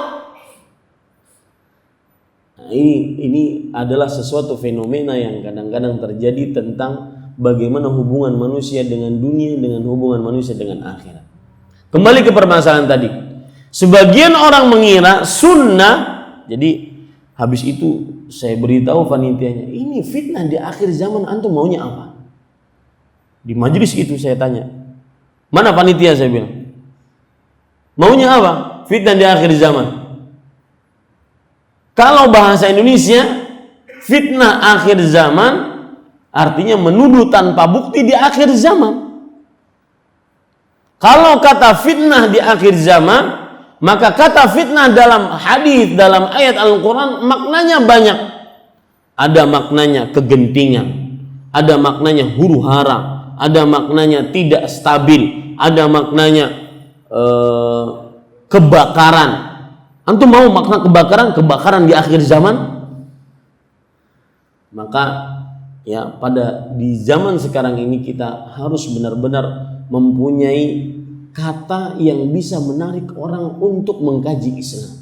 Nah, ini adalah sesuatu fenomena yang kadang-kadang terjadi tentang bagaimana hubungan manusia dengan dunia, dengan hubungan manusia dengan akhirat. Kembali ke permasalahan tadi. Sebagian orang mengira sunnah, jadi habis itu saya beritahu panitianya, ini fitnah di akhir zaman, antum maunya apa? Di majelis itu saya tanya, mana panitia, saya bilang, maunya apa? Fitnah di akhir zaman. Kalau bahasa Indonesia, fitnah akhir zaman artinya menuduh tanpa bukti di akhir zaman. Kalau kata fitnah di akhir zaman, maka kata fitnah dalam hadis, dalam ayat Al-Quran maknanya banyak. Ada maknanya kegentingan, ada maknanya huru hara, ada maknanya tidak stabil, ada maknanya kebakaran. Antum mau makna kebakaran? Kebakaran di akhir zaman? Maka ya di zaman sekarang ini kita harus benar-benar mempunyai kata yang bisa menarik orang untuk mengkaji Islam.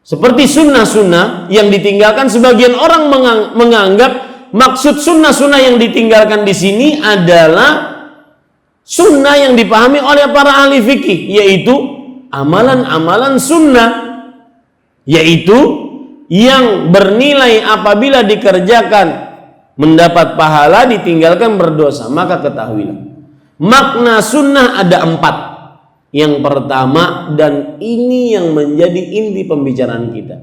Seperti sunnah-sunnah yang ditinggalkan, sebagian orang menganggap maksud sunnah-sunnah yang ditinggalkan di sini adalah sunnah yang dipahami oleh para ahli fikih, yaitu amalan-amalan sunnah, yaitu yang bernilai apabila dikerjakan mendapat pahala, ditinggalkan berdosa. Maka ketahuilah, makna sunnah ada 4. Yang pertama, dan ini yang menjadi inti pembicaraan kita,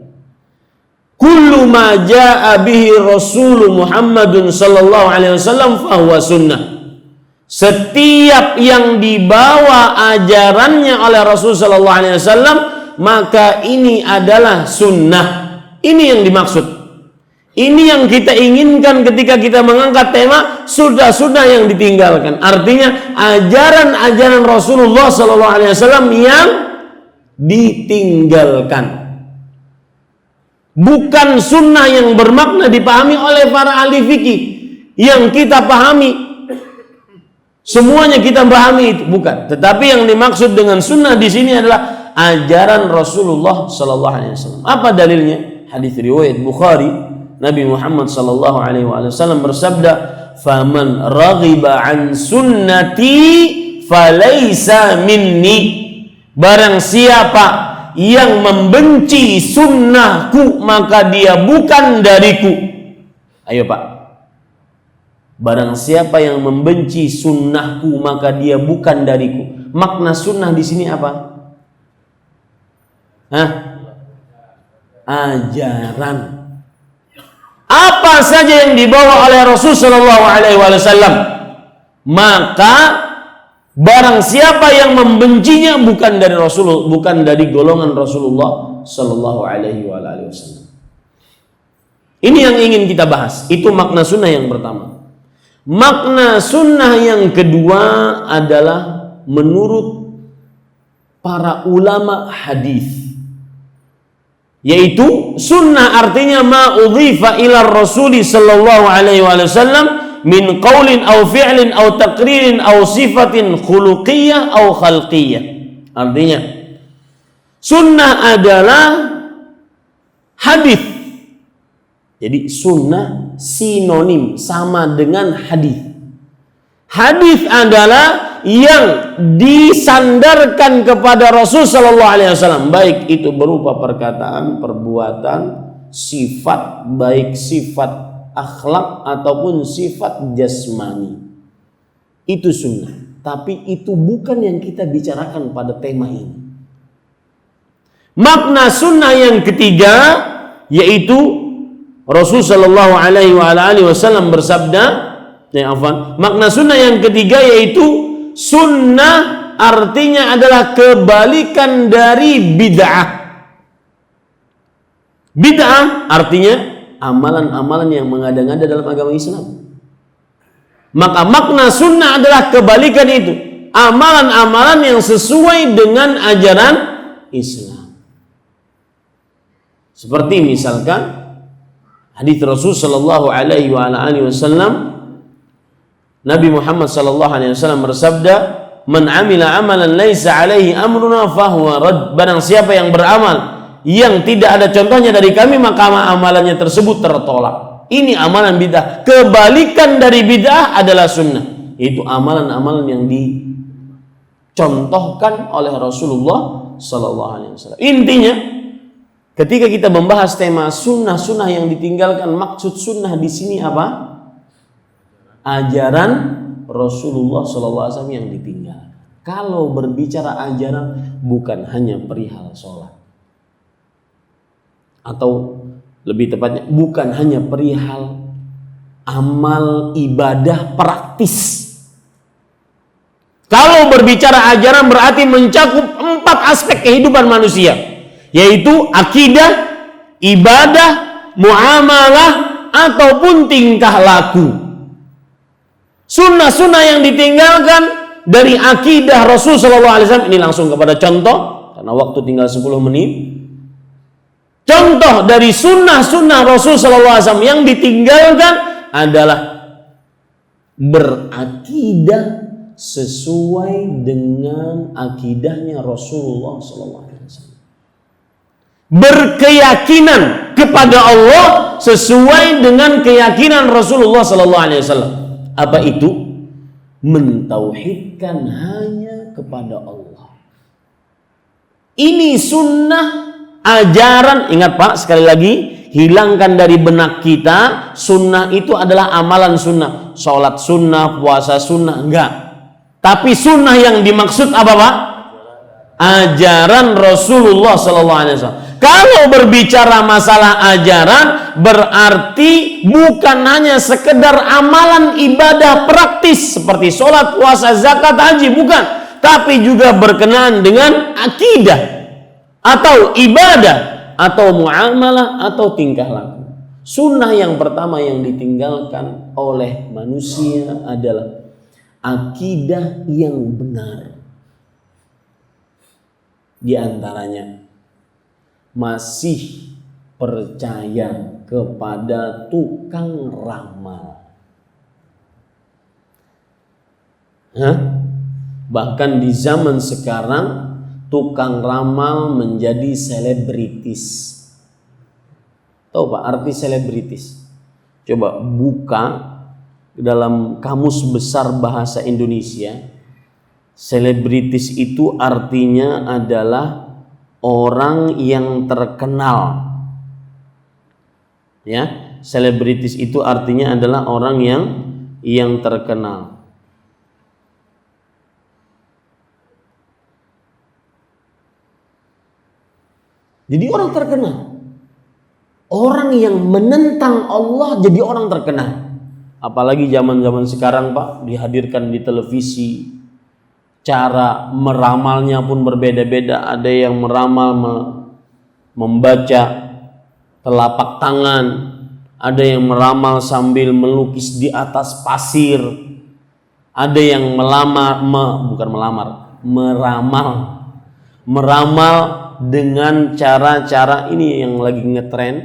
kullu ma jaa bihi Rasul Muhammadun sallallahu alaihi wasallam fahuwa sunnah. Setiap yang dibawa ajarannya oleh Rasul sallallahu alaihi wasallam, maka ini adalah sunnah. Ini yang dimaksud. Ini yang kita inginkan ketika kita mengangkat tema sunnah-sunnah yang ditinggalkan. Artinya ajaran-ajaran Rasulullah sallallahu alaihi wasallam yang ditinggalkan. Bukan sunnah yang bermakna dipahami oleh para ahli fikih yang kita pahami. Semuanya kita pahami itu, bukan. Tetapi yang dimaksud dengan sunnah di sini adalah ajaran Rasulullah sallallahu alaihi wasallam. Apa dalilnya? Hadis riwayat Bukhari, Nabi Muhammad sallallahu alaihi wasallam bersabda, "Faman raghiba an sunnati falaysa minni." Barang siapa yang membenci sunnahku, maka dia bukan dariku. Ayo Pak. Barang siapa yang membenci sunnahku, maka dia bukan dariku. Makna sunnah di sini apa? Ajaran. Apa saja yang dibawa oleh Rasul sallallahu alaihi wasallam, maka barang siapa yang membencinya bukan dari Rasul, bukan dari golongan Rasulullah sallallahu alaihi wasallam. Ini yang ingin kita bahas. Itu makna sunnah yang pertama. Makna sunnah yang kedua adalah menurut para ulama hadis, yaitu sunnah artinya ma udhifa ila Rasuli sallallahu alaihi wasallam min qaulin aw fi'lin aw taqririn aw sifatin khuluqiyyah aw khalqiyyah. Artinya sunnah adalah hadis. Jadi sunnah sinonim sama dengan hadis. Hadis adalah yang disandarkan kepada Rasul sallallahu alaihi wasallam, baik itu berupa perkataan, perbuatan, sifat, baik sifat akhlak ataupun sifat jasmani. Itu sunnah. Tapi itu bukan yang kita bicarakan pada tema ini. Makna sunnah yang ketiga, yaitu Rasul sallallahu alaihi wasallam bersabda, makna sunnah yang ketiga yaitu sunnah artinya adalah kebalikan dari bid'ah. Bid'ah artinya amalan-amalan yang mengada-ngada dalam agama Islam. Maka makna sunnah adalah kebalikan itu, amalan-amalan yang sesuai dengan ajaran Islam. Seperti misalkan hadits Rasul sallallahu alaihi wasallam, Nabi Muhammad sallallahu alaihi wasallam bersabda, "Man 'amila 'amalan laisa 'alaihi amruna fahuwa rad." Barang siapa yang beramal yang tidak ada contohnya dari kami, maka amalannya tersebut tertolak. Ini amalan bid'ah. Kebalikan dari bid'ah adalah sunnah. Itu amalan-amalan yang dicontohkan oleh Rasulullah sallallahu alaihi wasallam. Intinya, ketika kita membahas tema sunnah-sunnah yang ditinggalkan, maksud sunnah di sini apa? Ajaran Rasulullah SAW yang ditinggal. Kalau berbicara ajaran, bukan hanya perihal sholat, atau lebih tepatnya bukan hanya perihal amal ibadah praktis. Kalau berbicara ajaran berarti mencakup 4 aspek kehidupan manusia, yaitu akidah, ibadah, muamalah, ataupun tingkah laku. Sunnah-sunnah yang ditinggalkan dari akidah Rasul SAW, ini langsung kepada contoh, karena waktu tinggal 10 menit. Contoh dari sunnah-sunnah Rasul SAW yang ditinggalkan adalah berakidah sesuai dengan akidahnya Rasulullah SAW. Berkeyakinan kepada Allah sesuai dengan keyakinan Rasulullah SAW. Apa itu? Mentauhidkan hanya kepada Allah. Ini sunnah ajaran. Ingat Pak, sekali lagi, hilangkan dari benak kita sunnah itu adalah amalan sunnah, sholat sunnah, puasa sunnah, enggak. Tapi sunnah yang dimaksud apa Pak? Ajaran Rasulullah SAW. Kalau berbicara masalah ajaran, berarti bukan hanya sekedar amalan ibadah praktis seperti sholat, puasa, zakat, haji, bukan. Tapi juga berkenaan dengan akidah, atau ibadah, atau muamalah, atau tingkah laku. Sunnah yang pertama yang ditinggalkan oleh manusia adalah akidah yang benar. Di antaranya masih percaya kepada tukang ramal. Bahkan di zaman sekarang tukang ramal menjadi selebritis. Tahu Pak arti selebritis? Coba buka dalam Kamus Besar Bahasa Indonesia. Selebritis itu artinya adalah orang yang terkenal. Ya, selebritis itu artinya adalah orang yang terkenal. Jadi orang terkenal. Orang yang menentang Allah jadi orang terkenal. Apalagi zaman-zaman sekarang Pak, dihadirkan di televisi. Cara meramalnya pun berbeda-beda. Ada yang meramal membaca telapak tangan, ada yang meramal sambil melukis di atas pasir, ada yang meramal dengan cara-cara ini yang lagi ngetren,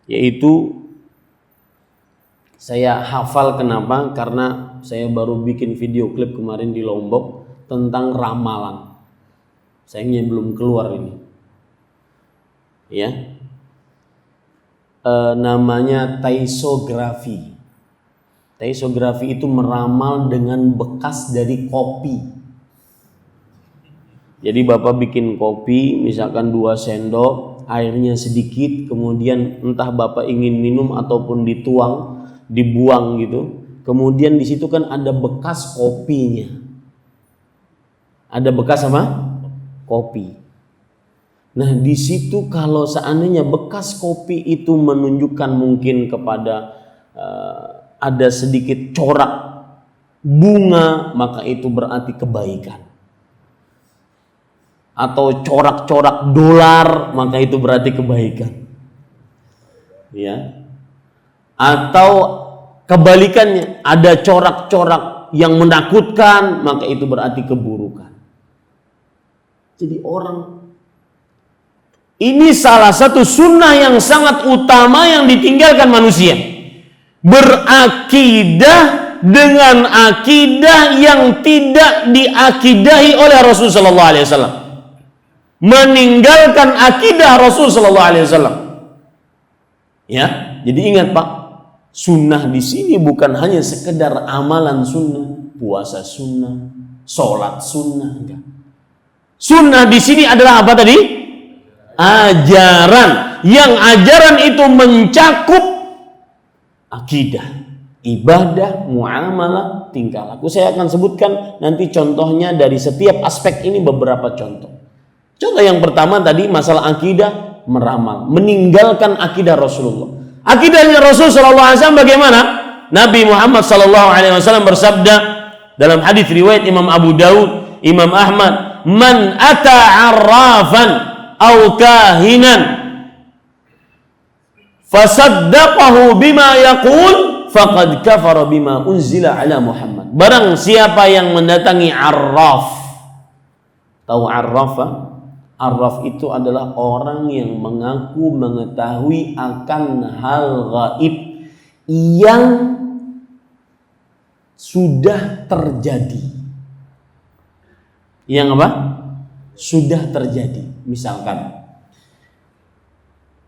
yaitu saya hafal kenapa? Karena saya baru bikin video klip kemarin di Lombok tentang ramalan. Sayangnya belum keluar ini. Ya. Namanya taisografi. Taisografi itu meramal dengan bekas dari kopi. Jadi Bapak bikin kopi, misalkan 2 sendok, airnya sedikit, kemudian entah Bapak ingin minum ataupun dibuang gitu. Kemudian di situ kan ada bekas kopinya. Ada bekas apa? Kopi. Nah, di situ kalau seandainya bekas kopi itu menunjukkan mungkin kepada ada sedikit corak bunga, maka itu berarti kebaikan. atau corak-corak dolar, maka itu berarti kebaikan. Ya. Atau kebalikannya, ada corak-corak yang menakutkan, maka itu berarti keburukan. Jadi ini salah satu sunnah yang sangat utama yang ditinggalkan manusia. Berakidah dengan akidah yang tidak diakidahi oleh Rasulullah SAW. Meninggalkan akidah Rasulullah SAW. Ya, jadi ingat Pak, sunnah di sini bukan hanya sekedar amalan sunnah, puasa sunnah, sholat sunnah, enggak. Sunnah di sini adalah apa tadi? Ajaran. Yang ajaran itu mencakup akidah, ibadah, muamalah, tingkah laku. Saya akan sebutkan nanti contohnya dari setiap aspek ini, beberapa contoh. Contoh yang pertama tadi masalah akidah, meramal, meninggalkan akidah Rasulullah. Akidahnya Rasul sallallahu alaihi wasallam bagaimana? Nabi Muhammad sallallahu alaihi wasallam bersabda dalam hadis riwayat Imam Abu Daud, Imam Ahmad, "Man ata 'arrafan aw kahinan fasaddaqahu bima yaqul faqad kafara bima unzila ala Muhammad." Barang siapa yang mendatangi arraf. Tahu arraf? Arraf itu adalah orang yang mengaku mengetahui akan hal gaib yang sudah terjadi. Yang apa? Sudah terjadi. Misalkan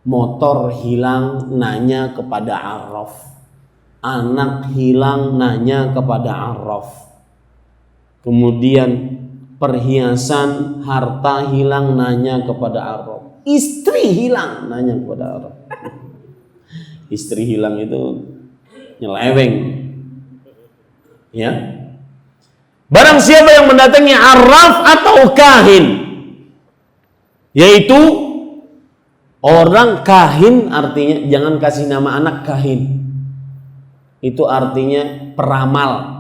motor hilang, nanya kepada arraf. Anak hilang, nanya kepada arraf. Kemudian perhiasan, harta hilang, nanya kepada arraf. Istri hilang, nanya kepada arraf. Istri hilang itu nyeleweng. Ya. Barang siapa yang mendatangi arraf atau kahin, yaitu orang kahin, artinya jangan kasih nama anak kahin. Itu artinya peramal.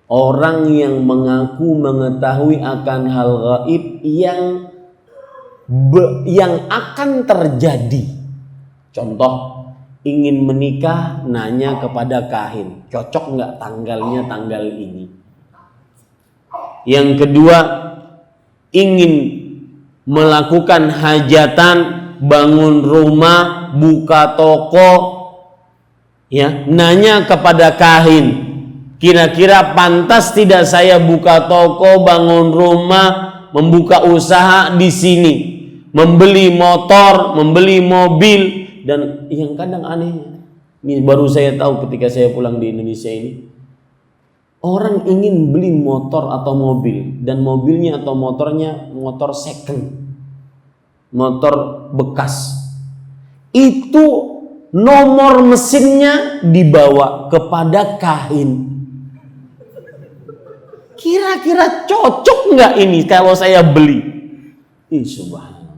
Orang yang mengaku mengetahui akan hal gaib yang akan terjadi. Contoh, ingin menikah, nanya kepada kahin, cocok nggak tanggalnya tanggal ini. Yang kedua, ingin melakukan hajatan, bangun rumah, buka toko, ya, nanya kepada kahin. Kira-kira pantas tidak saya buka toko, bangun rumah, membuka usaha di sini, membeli motor, membeli mobil, dan yang kadang anehnya, ini baru saya tahu ketika saya pulang di Indonesia ini, orang ingin beli motor atau mobil, dan mobilnya atau motornya motor second, motor bekas, itu nomor mesinnya dibawa kepada kahin. Kira-kira cocok nggak ini kalau saya beli? Subhanallah.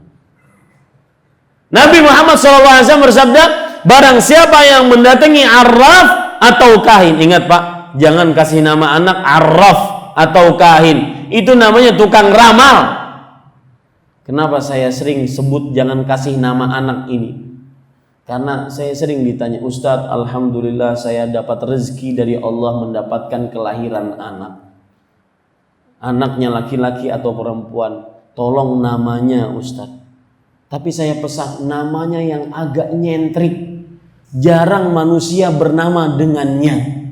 Nabi Muhammad SAW bersabda, barang siapa yang mendatangi arraf atau kahin, ingat Pak, jangan kasih nama anak arraf atau kahin. Itu namanya tukang ramal. Kenapa saya sering sebut jangan kasih nama anak ini? Karena saya sering ditanya, Ustadz, alhamdulillah saya dapat rezeki dari Allah mendapatkan kelahiran anak. Anaknya laki-laki atau perempuan, tolong namanya Ustadz. Tapi saya pesan namanya yang agak nyentrik. Jarang manusia bernama dengannya.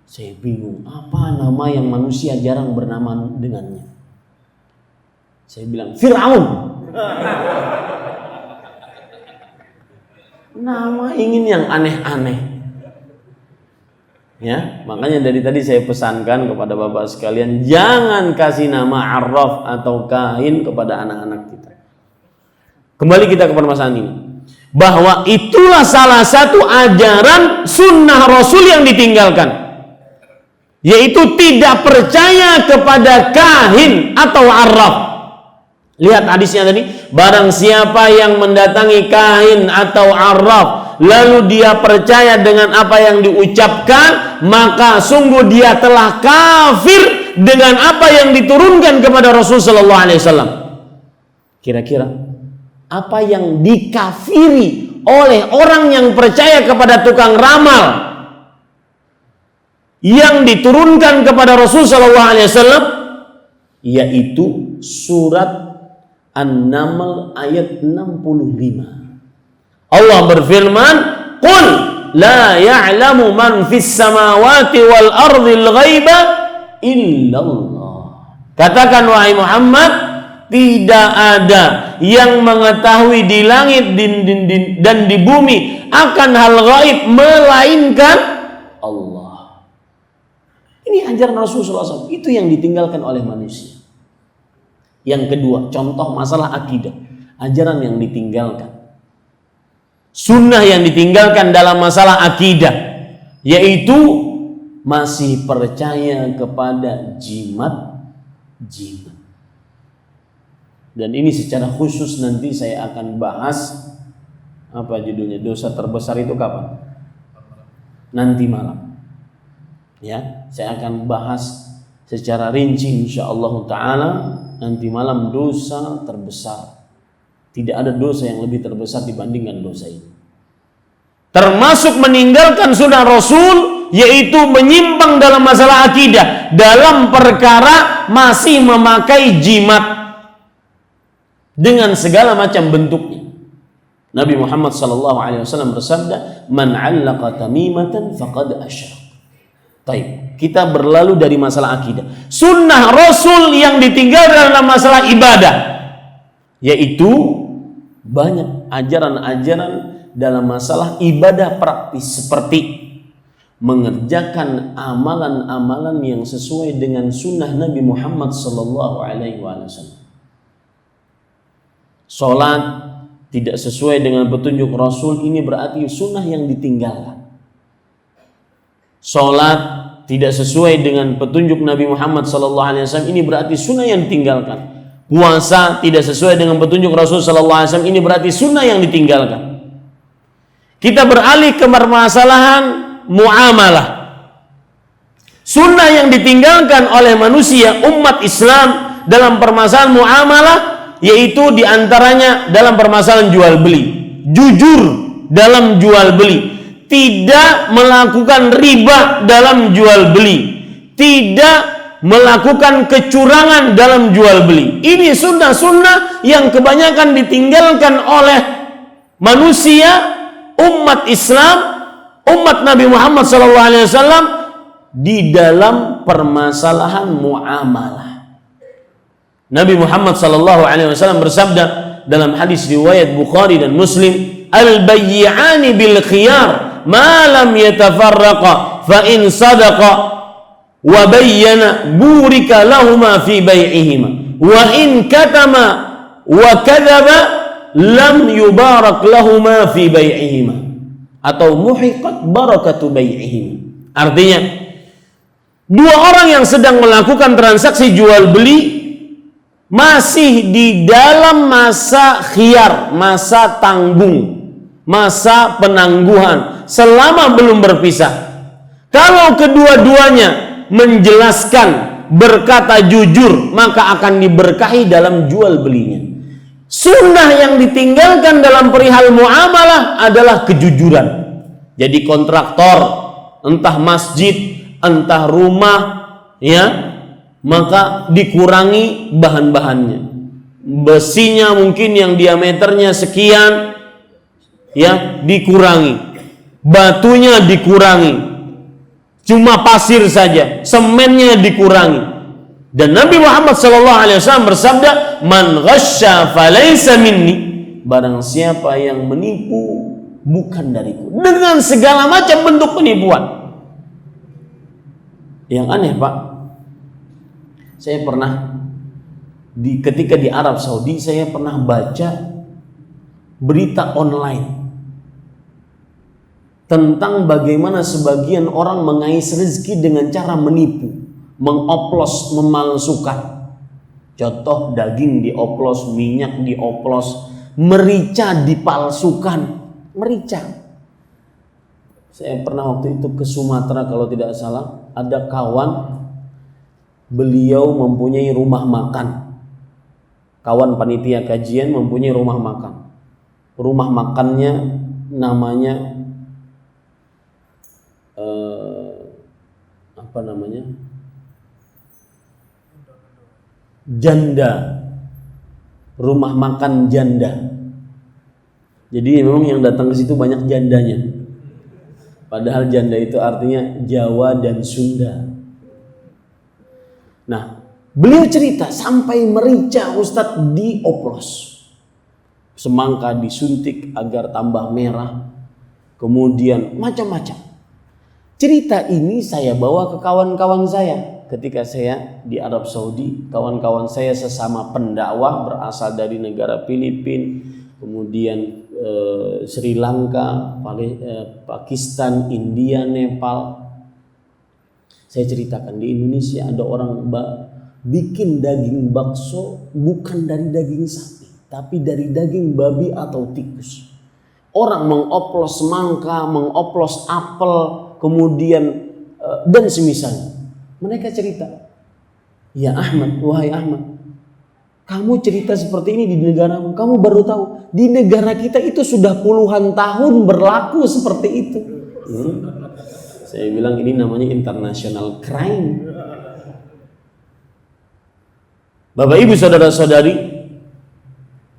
Saya bingung, apa nama yang manusia jarang bernama dengannya? Saya bilang, Fir'aun. Nama ingin yang aneh-aneh. Ya, makanya dari tadi saya pesankan kepada Bapak sekalian, jangan kasih nama arraf atau kahin kepada anak-anak kita. Kembali kita ke permasalahan ini, bahwa itulah salah satu ajaran sunnah Rasul yang ditinggalkan, yaitu tidak percaya kepada kahin atau arraf. Lihat hadisnya tadi, barang siapa yang mendatangi kahin atau arraf lalu dia percaya dengan apa yang diucapkan, maka sungguh dia telah kafir dengan apa yang diturunkan kepada Rasul sallallahu alaihi wasallam. Kira-kira apa yang dikafiri oleh orang yang percaya kepada tukang ramal yang diturunkan kepada Rasul sallallahu alaihi wasallam, yaitu surat An-Naml ayat 65. Allah berfirman, "Qul la ya'lamu man fis samawati wal ardhil ghaiba illallah." Katakan wahai Muhammad, tidak ada yang mengetahui di langit dan di bumi akan hal gaib melainkan Allah. Ini ajaran Rasulullah SAW. Itu yang ditinggalkan oleh manusia. Yang kedua, contoh masalah akidah, ajaran yang ditinggalkan, sunnah yang ditinggalkan dalam masalah akidah, yaitu masih percaya kepada jimat. Dan ini secara khusus nanti saya akan bahas, apa judulnya, dosa terbesar itu kapan? Nanti malam. Ya, saya akan bahas secara rinci insyaallah taala nanti malam dosa terbesar. Tidak ada dosa yang lebih terbesar dibandingkan dosa ini. Termasuk meninggalkan sunnah Rasul, yaitu menyimpang dalam masalah akidah, dalam perkara masih memakai jimat dengan segala macam bentuknya. Nabi Muhammad SAW bersabda, "Man 'allaqa tamimatan faqad asyrak." Baik, kita berlalu dari masalah akidah. Sunnah Rasul yang ditinggalkan dalam masalah ibadah, yaitu banyak ajaran-ajaran dalam masalah ibadah praktis, seperti mengerjakan amalan-amalan yang sesuai dengan sunnah Nabi Muhammad SAW. Sholat tidak sesuai dengan petunjuk Rasul, ini berarti sunnah yang ditinggalkan. Sholat tidak sesuai dengan petunjuk Nabi Muhammad SAW, ini berarti sunnah yang ditinggalkan. Puasa tidak sesuai dengan petunjuk Rasul SAW, ini berarti sunnah yang ditinggalkan. Kita beralih ke permasalahan muamalah. Sunnah yang ditinggalkan oleh manusia umat Islam dalam permasalahan muamalah, yaitu diantaranya dalam permasalahan jual beli, jujur dalam jual beli, tidak melakukan riba dalam jual beli, tidak melakukan kecurangan dalam jual beli. Ini sunnah-sunnah yang kebanyakan ditinggalkan oleh manusia, umat Islam, umat Nabi Muhammad SAW di dalam permasalahan muamalah. Nabi Muhammad SAW bersabda dalam hadis riwayat Bukhari dan Muslim, "Al-bayyi'ani bil khiyar ma lam yatafarraqa fa in sadaqa wa bayyana burika lahuma fi bai'ihima wa in katama wa kadzaba lam yubarak lahuma fi bai'ihima atau muhiqat barakatu bai'ihima." Artinya, dua orang yang sedang melakukan transaksi jual beli masih di dalam masa khiyar, masa tanggung, masa penangguhan, selama belum berpisah. Kalau kedua-duanya menjelaskan, berkata jujur, maka akan diberkahi dalam jual belinya. Sunnah yang ditinggalkan dalam perihal muamalah adalah kejujuran. Jadi kontraktor, entah masjid, entah rumah, ya, maka dikurangi bahan-bahannya. Besinya mungkin yang diameternya sekian, ya, dikurangi. Batunya dikurangi. Cuma pasir saja, semennya dikurangi. Dan Nabi Muhammad SAW bersabda, "Man ghasya falaysa minni." Barang siapa yang menipu bukan dariku. Dengan segala macam bentuk penipuan. Yang aneh, Pak, saya pernah ketika di Arab Saudi, saya pernah baca berita online tentang bagaimana sebagian orang mengais rezeki dengan cara menipu, mengoplos, memalsukan. Contoh, daging dioplos, minyak dioplos, merica dipalsukan, merica. Saya pernah waktu itu ke Sumatera kalau tidak salah, ada kawan beliau mempunyai rumah makan. Kawan panitia kajian mempunyai rumah makan. Rumah makannya namanya Janda. Rumah makan janda. Jadi memang yang datang ke situ banyak jandanya. Padahal janda itu artinya Jawa dan Sunda. Nah, beliau cerita sampai merica Ustadz dioplos. Semangka disuntik agar tambah merah. Kemudian macam-macam. Cerita ini saya bawa ke kawan-kawan saya. Ketika saya di Arab Saudi, kawan-kawan saya sesama pendakwah berasal dari negara Filipina, kemudian Sri Lanka, Pakistan, India, Nepal. Saya ceritakan di Indonesia ada orang bikin daging bakso bukan dari daging sapi, tapi dari daging babi atau tikus. Orang mengoplos semangka, mengoplos apel, kemudian dan semisalnya. Mereka cerita, ya Ahmad, wahai Ahmad, kamu cerita seperti ini di negaramu, kamu baru tahu. Di negara kita itu sudah puluhan tahun berlaku seperti itu. Saya bilang ini namanya international crime. Bapak ibu saudara-saudari,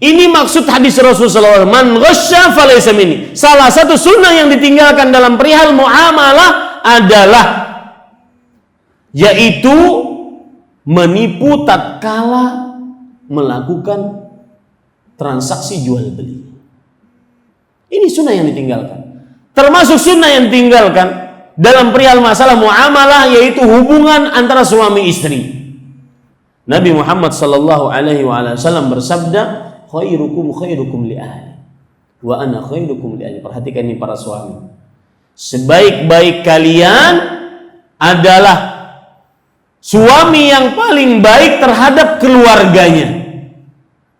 ini maksud hadis Rasulullah SAW. Man ghasya falaysa minni. Salah satu sunnah yang ditinggalkan dalam perihal muamalah adalah yaitu menipu tatkala melakukan transaksi jual beli. Ini sunnah yang ditinggalkan. Termasuk sunnah yang ditinggalkan dalam perihal masalah muamalah yaitu hubungan antara suami istri. Nabi Muhammad sallallahu alaihi wasallam bersabda, khairukum khairukum li ahli wa ana khairukum li ahli. Perhatikan ini para suami. Sebaik-baik kalian adalah suami yang paling baik terhadap keluarganya.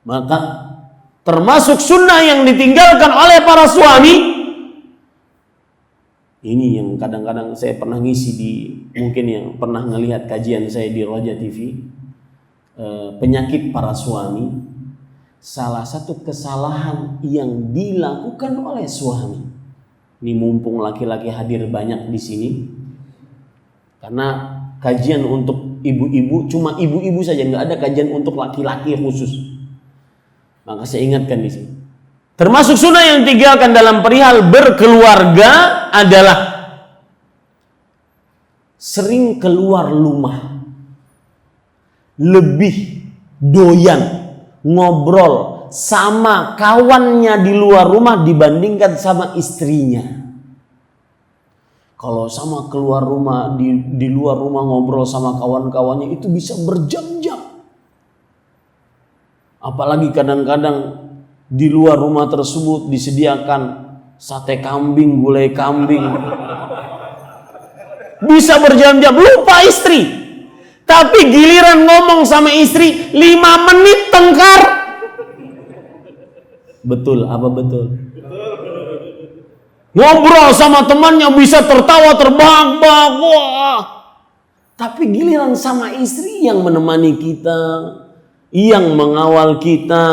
Maka termasuk sunnah yang ditinggalkan oleh para suami. Ini yang kadang-kadang saya pernah ngisi di, mungkin yang pernah ngelihat kajian saya di Roja TV, penyakit para suami. Salah satu kesalahan yang dilakukan oleh suami. Ini mumpung laki-laki hadir banyak di sini, karena kajian untuk ibu-ibu cuma ibu-ibu saja, nggak ada kajian untuk laki-laki khusus. Maka saya ingatkan di sini. Termasuk sunnah yang ditinggalkan dalam perihal berkeluarga adalah sering keluar rumah, lebih doyan ngobrol sama kawannya di luar rumah dibandingkan sama istrinya. Kalau sama keluar rumah, di luar rumah ngobrol sama kawan-kawannya itu bisa berjam-jam. Apalagi kadang-kadang di luar rumah tersebut disediakan sate kambing, gulai kambing. Bisa berjam-jam, lupa istri. Tapi giliran ngomong sama istri 5 menit tengkar. Betul, apa betul? Ngobrol sama temannya bisa tertawa terbahak-bahak. Wah. Tapi giliran sama istri yang menemani kita, yang mengawal kita,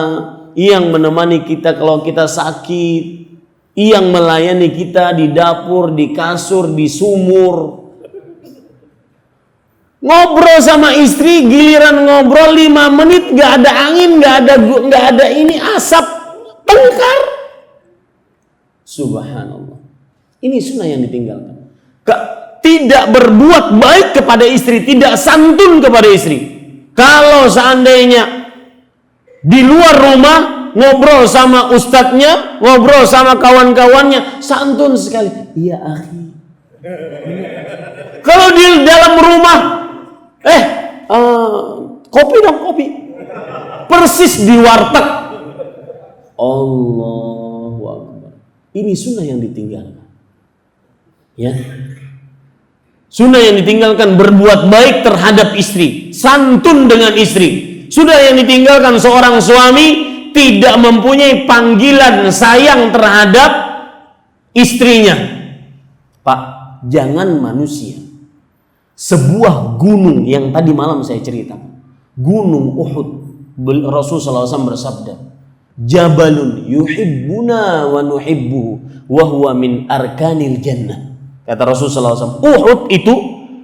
yang menemani kita kalau kita sakit, yang melayani kita di dapur, di kasur, di sumur. Ngobrol sama istri, giliran ngobrol 5 menit gak ada angin, gak ada ini asap, tengkar. Subhanallah. Ini sunnah yang ditinggalkan. Tidak berbuat baik kepada istri, tidak santun kepada istri. Kalau seandainya di luar rumah ngobrol sama ustadznya, ngobrol sama kawan-kawannya, santun sekali. Iya akhi. Kalau di dalam rumah, kopi dong, kopi. Persis di warteg. Allahu Akbar. Ini sunnah yang ditinggalkan. Ya. Sunnah yang ditinggalkan berbuat baik terhadap istri, santun dengan istri. Sudah yang ditinggalkan seorang suami tidak mempunyai panggilan sayang terhadap istrinya. Pak, jangan manusia. sebuah gunung yang tadi malam saya ceritakan, Gunung Uhud. Rasulullah SAW bersabda, Jabalun yuhibbuna wa nuhibbuhu wa huwa min arkanil jannah. Kata Rasulullah SAW, Uhud itu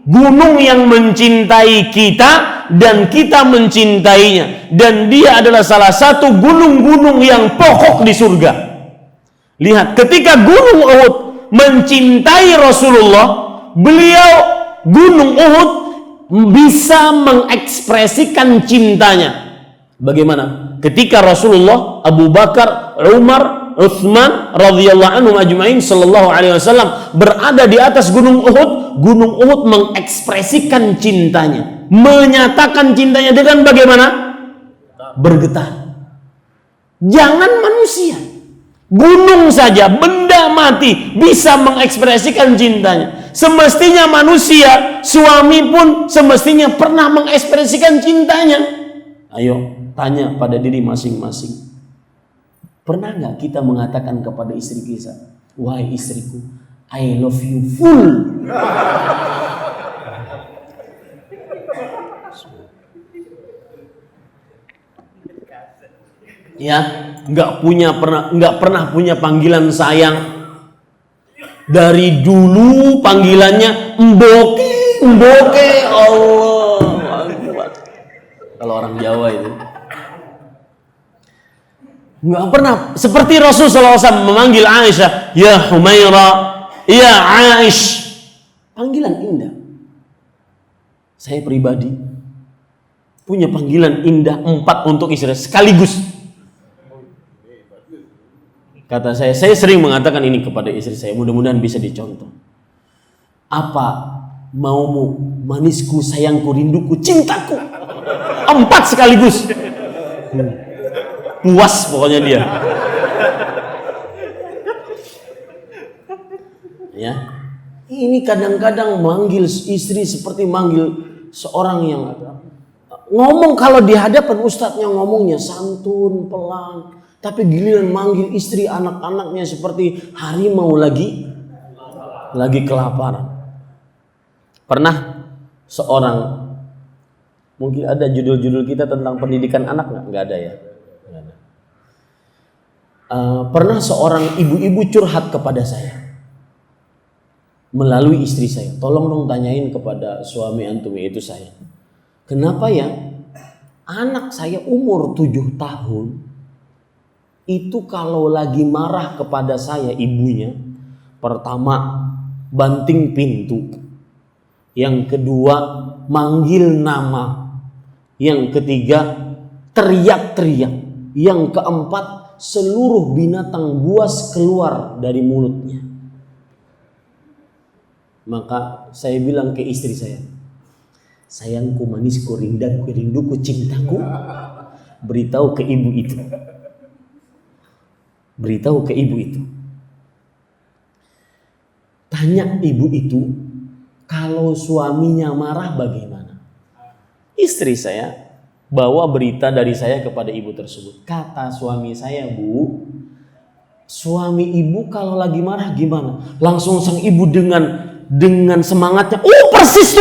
gunung yang mencintai kita dan kita mencintainya, dan dia adalah salah satu gunung-gunung yang pokok di surga. Lihat, ketika Gunung Uhud mencintai Rasulullah, beliau Gunung Uhud bisa mengekspresikan cintanya. Bagaimana? Ketika Rasulullah, Abu Bakar, Umar, Utsman radhiyallahu anhum ajma'in sallallahu alaihi wasallam berada di atas Gunung Uhud, Gunung Uhud mengekspresikan cintanya, menyatakan cintanya dengan bagaimana? Bergetar. Jangan manusia, gunung saja, benda mati bisa mengekspresikan cintanya. Semestinya manusia, suami pun semestinya pernah mengekspresikan cintanya. Ayo tanya pada diri masing-masing. Pernah nggak kita mengatakan kepada istri kita, wahai istriku, I love you full. Ya, nggak pernah punya panggilan sayang. Dari dulu panggilannya mboke, Allah. Kalau orang Jawa itu nggak pernah. Seperti Rasulullah SAW memanggil Aisyah, ya Humaira, ya Aish. Panggilan indah. Saya pribadi punya panggilan indah 4 untuk istri sekaligus. Kata saya sering mengatakan ini kepada istri saya, mudah-mudahan bisa dicontoh. Apa maumu, manisku, sayangku, rinduku, cintaku. 4 sekaligus. Puas pokoknya dia. Ya. Ini kadang-kadang manggil istri seperti manggil seorang yang ngomong, kalau di hadapan ustadznya ngomongnya santun, pelan, tapi giliran manggil istri, anak-anaknya seperti harimau lagi kelaparan. Pernah seorang, mungkin ada judul-judul kita tentang pendidikan anak nggak ada ya? Pernah seorang ibu-ibu curhat kepada saya melalui istri saya, tolong dong tanyain kepada suami antum, yaitu saya, kenapa ya anak saya umur 7 tahun itu kalau lagi marah kepada saya ibunya, pertama banting pintu, yang kedua manggil nama, yang ketiga teriak-teriak, yang keempat seluruh binatang buas keluar dari mulutnya. Maka saya bilang ke istri saya, sayangku, manisku, rinduku, cintaku, beritahu ke ibu itu. Beritahu ke ibu itu. Tanya ibu itu, kalau suaminya marah bagaimana? Istri saya bawa berita dari saya kepada ibu tersebut. Kata suami saya, Bu, suami ibu kalau lagi marah gimana? Langsung sang ibu dengan semangatnya, persis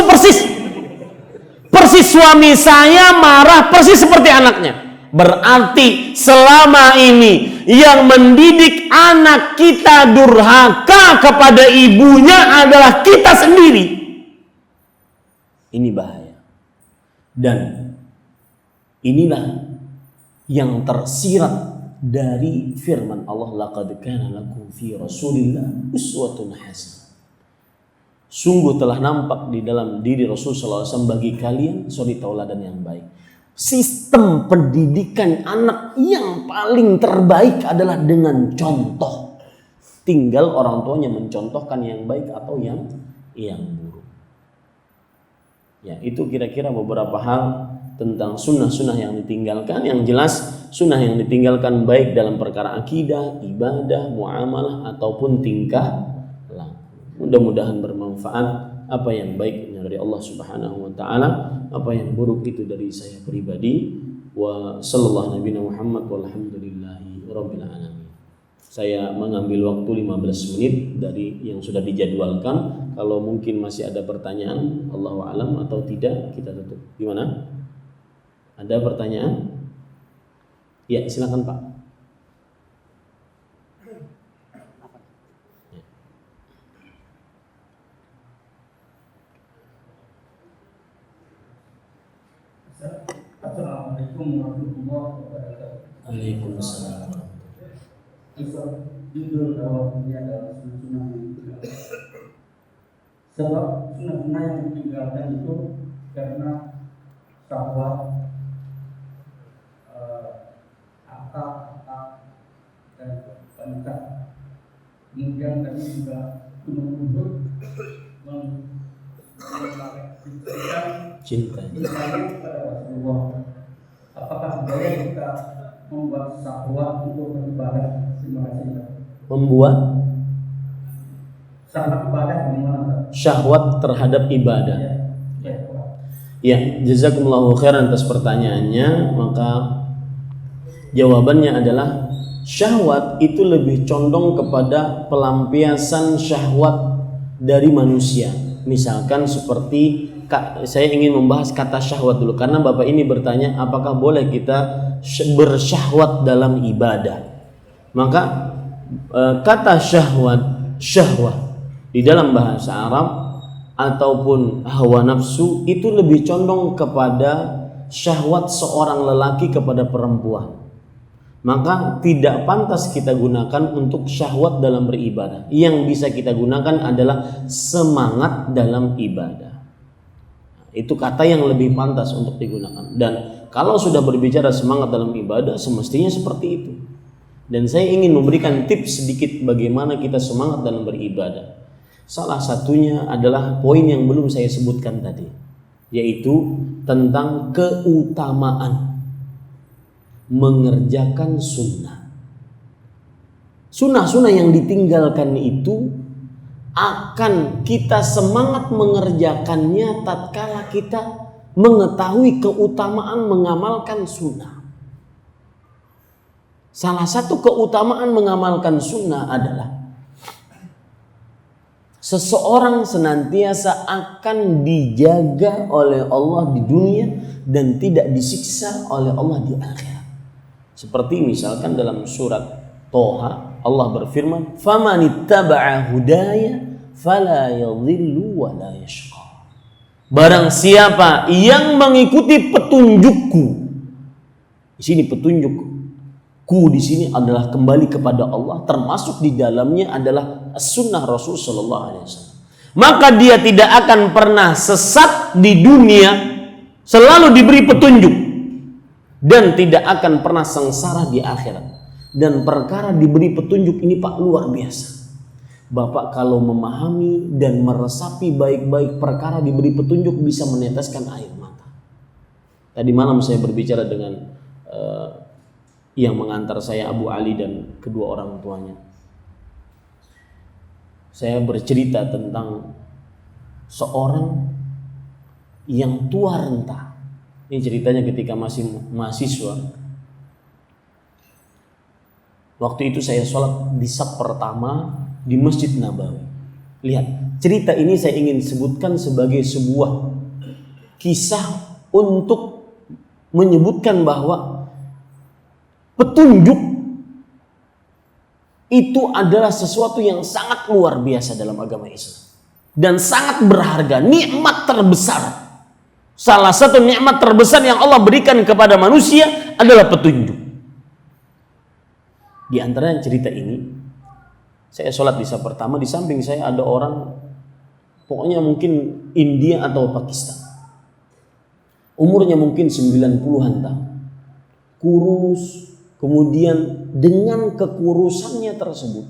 suami saya marah persis seperti anaknya. Berarti selama ini yang mendidik anak kita durhaka kepada ibunya adalah kita sendiri. Ini bahaya. Dan inilah yang tersirat dari firman Allah, laqad kana lakum fi Rasulillah uswatun hasanah. Sungguh telah nampak di dalam diri Rasulullah SAW bagi kalian suri tauladan yang baik. Sistem pendidikan anak yang paling terbaik adalah dengan contoh. Tinggal orang tuanya mencontohkan yang baik atau yang buruk. Ya, itu kira-kira beberapa hal tentang sunnah-sunnah yang ditinggalkan. Yang jelas sunnah yang ditinggalkan baik dalam perkara akidah, ibadah, muamalah ataupun tingkah laku. Mudah-mudahan bermanfaat. Apa yang baik dari Allah Subhanahu wa taala, apa yang buruk itu dari saya pribadi. Wa sallallahu nabiyana Muhammad walhamdulillahi rabbil alamin. saya mengambil waktu 15 menit dari yang sudah dijadwalkan. Kalau mungkin masih ada pertanyaan, Allahu a'lam, atau tidak kita tutup. Gimana? Ada pertanyaan? Ya, silakan Pak. Assalamualaikum warahmatullahi wabarakatuh. Waalaikumsalam. Judul dakwahnya adalah sunnah yang ditinggalkan. Sebab sunnah yang ditinggalkan itu karena syahwat, akal dan wanita. Kemudian tadi juga menuduh Cinta kepada Rasulullah. Apakah boleh kita membuat syahwat untuk beribadah? Terima kasih. Membuat Syahwat ibadah gimana? syahwat terhadap ibadah. Ya, jazakumullahu khairan atas pertanyaannya. Maka jawabannya adalah syahwat itu lebih condong kepada pelampiasan syahwat dari manusia. Misalkan seperti, saya ingin membahas kata syahwat dulu karena Bapak ini bertanya apakah boleh kita bersyahwat dalam ibadah. Maka kata syahwat di dalam bahasa Arab ataupun hawa nafsu itu lebih condong kepada syahwat seorang lelaki kepada perempuan. Maka tidak pantas kita gunakan untuk syahwat dalam beribadah. Yang bisa kita gunakan adalah semangat dalam ibadah. Itu kata yang lebih pantas untuk digunakan. Dan kalau sudah berbicara semangat dalam ibadah, semestinya seperti itu. Dan saya ingin memberikan tips sedikit bagaimana kita semangat dalam beribadah. Salah satunya adalah poin yang belum saya sebutkan tadi, yaitu tentang keutamaan mengerjakan sunnah. Sunnah-sunnah yang ditinggalkan itu akan kita semangat mengerjakannya tatkala kita mengetahui keutamaan mengamalkan sunnah. Salah satu keutamaan mengamalkan sunnah adalah seseorang senantiasa akan dijaga oleh Allah di dunia dan tidak disiksa oleh Allah di akhirat. Seperti misalkan dalam surat Toha Allah berfirman, "Famanittaba'a hudaya fala yadhillu wa la yashqa." Barang siapa yang mengikuti petunjukku. Di sini petunjukku di sini adalah kembali kepada Allah, termasuk di dalamnya adalah sunnah Rasul sallallahu alaihi wasallam. Maka dia tidak akan pernah sesat di dunia, selalu diberi petunjuk, dan tidak akan pernah sengsara di akhirat. Dan perkara diberi petunjuk ini Pak luar biasa. Bapak kalau memahami dan meresapi baik-baik perkara diberi petunjuk bisa meneteskan air mata. Tadi malam saya berbicara dengan yang mengantar saya, Abu Ali dan kedua orang tuanya. Saya bercerita tentang seorang yang tua renta. Ini ceritanya ketika masih mahasiswa. Waktu itu saya sholat di saf pertama di Masjid Nabawi. Lihat, cerita ini saya ingin sebutkan sebagai sebuah kisah untuk menyebutkan bahwa petunjuk itu adalah sesuatu yang sangat luar biasa dalam agama Islam dan sangat berharga, nikmat terbesar. Salah satu nikmat terbesar yang Allah berikan kepada manusia adalah petunjuk. Di antara cerita ini, saya sholat di saf pertama, di samping saya ada orang, pokoknya mungkin India atau Pakistan. Umurnya mungkin 90-an tahun. Kurus. Kemudian dengan kekurusannya tersebut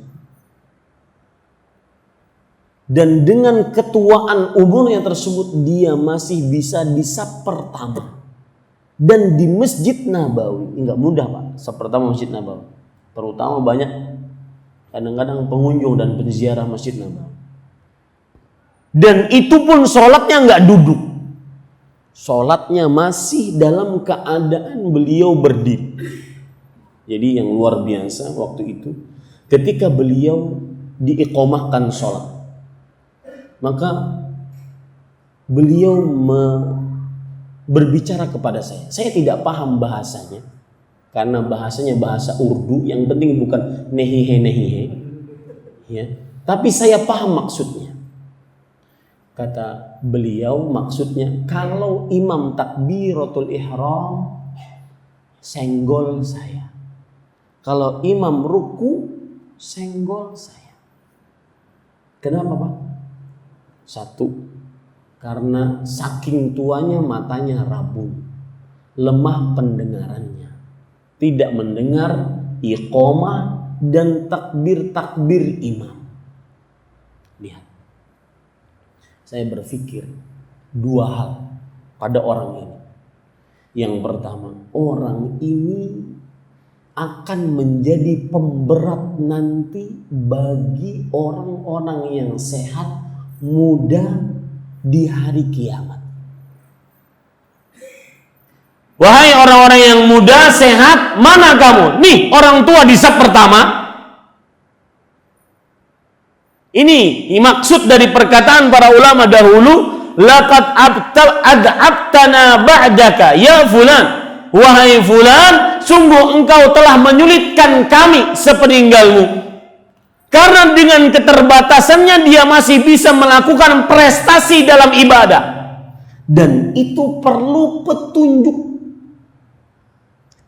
dan dengan ketuaan umurnya tersebut, dia masih bisa di saf pertama dan di Masjid Nabawi. Enggak mudah Pak, saf pertama Masjid Nabawi. Terutama banyak kadang-kadang pengunjung dan penziarah Masjid Nabawi. Dan itu pun sholatnya enggak duduk, sholatnya masih dalam keadaan beliau berdiri. Jadi yang luar biasa waktu itu ketika beliau diiqomahkan sholat, maka beliau berbicara kepada saya. Saya tidak paham bahasanya, karena bahasanya bahasa Urdu, yang penting bukan nehihe, ya. Tapi saya paham maksudnya. Kata beliau maksudnya, kalau imam takbiratul ihram senggol saya, kalau imam ruku senggol saya. Kenapa, Pak? Satu, karena saking tuanya matanya rabun, lemah pendengarannya, tidak mendengar iqomah dan takbir imam. Lihat, saya berpikir dua hal pada orang ini. Yang pertama, orang ini akan menjadi pemberat nanti bagi orang-orang yang sehat, muda di hari kiamat. Wahai orang-orang yang muda, sehat, mana kamu? Nih orang tua di saf pertama. Ini maksud dari perkataan para ulama dahulu, laqad ad'abtana ba'daka ya fulan. Wahai fulan, sungguh engkau telah menyulitkan kami sepeninggalmu. Karena dengan keterbatasannya dia masih bisa melakukan prestasi dalam ibadah. Dan itu perlu petunjuk.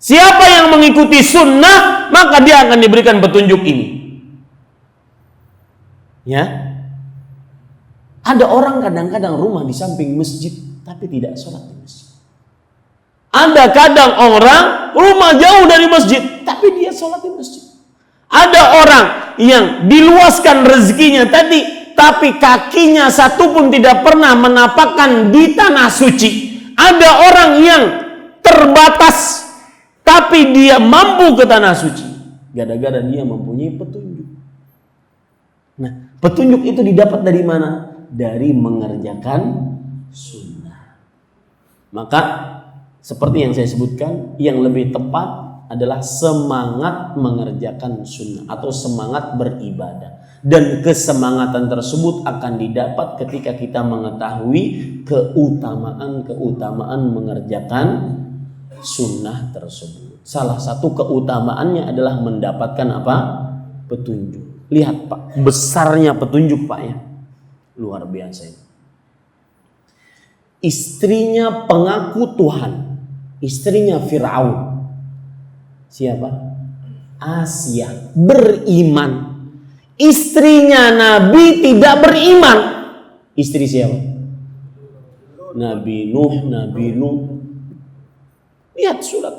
Siapa yang mengikuti sunnah, maka dia akan diberikan petunjuk ini. Ya, ada orang kadang-kadang rumah di samping masjid tapi tidak sholat di masjid. Ada kadang orang rumah jauh dari masjid tapi dia sholat di masjid. Ada orang yang diluaskan rezekinya tadi tapi kakinya satu pun tidak pernah menapakkan di tanah suci. Ada orang yang terbatas tapi dia mampu ke tanah suci gara-gara dia mempunyai petunjuk. Nah, petunjuk itu didapat dari mana? Dari mengerjakan sunnah. Maka seperti yang saya sebutkan, yang lebih tepat adalah semangat mengerjakan sunnah atau semangat beribadah. Dan kesemangatan tersebut akan didapat ketika kita mengetahui keutamaan mengerjakan sunnah tersebut. Salah satu keutamaannya adalah mendapatkan apa? Petunjuk. Lihat Pak, besarnya petunjuk Pak ya. Luar biasa ini. Istrinya pengaku Tuhan, istrinya Fir'aun. Siapa? Asia, beriman. Istrinya Nabi tidak beriman. Istri siapa? Nabi Nuh. Lihat surat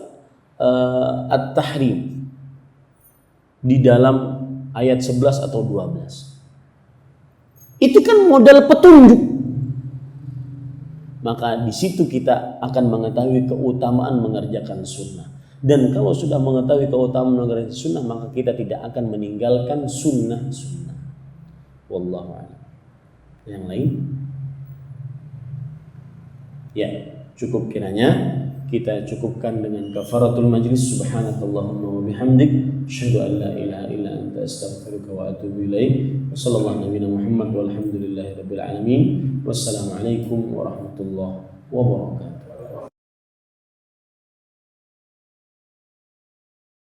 At-Tahrim di dalam ayat 11 atau 12. Itu kan modal petunjuk. Maka di situ kita akan mengetahui keutamaan mengerjakan sunnah. Dan kalau sudah mengetahui keutamaan mengerjakan sunnah, maka kita tidak akan meninggalkan sunnah. Wallahu a'lam. Yang lain? Ya, cukup kiranya kita cukupkan dengan kafaratul majlis. Subhanakallahumma wa bihamdik, asyhadu an la ilaha illa anta astaghfiruka wa atubu ilaik. Wassallallahu nabiyana Muhammad walhamdulillahirabbil alamin. Wassalamualaikum warahmatullahi wabarakatuh.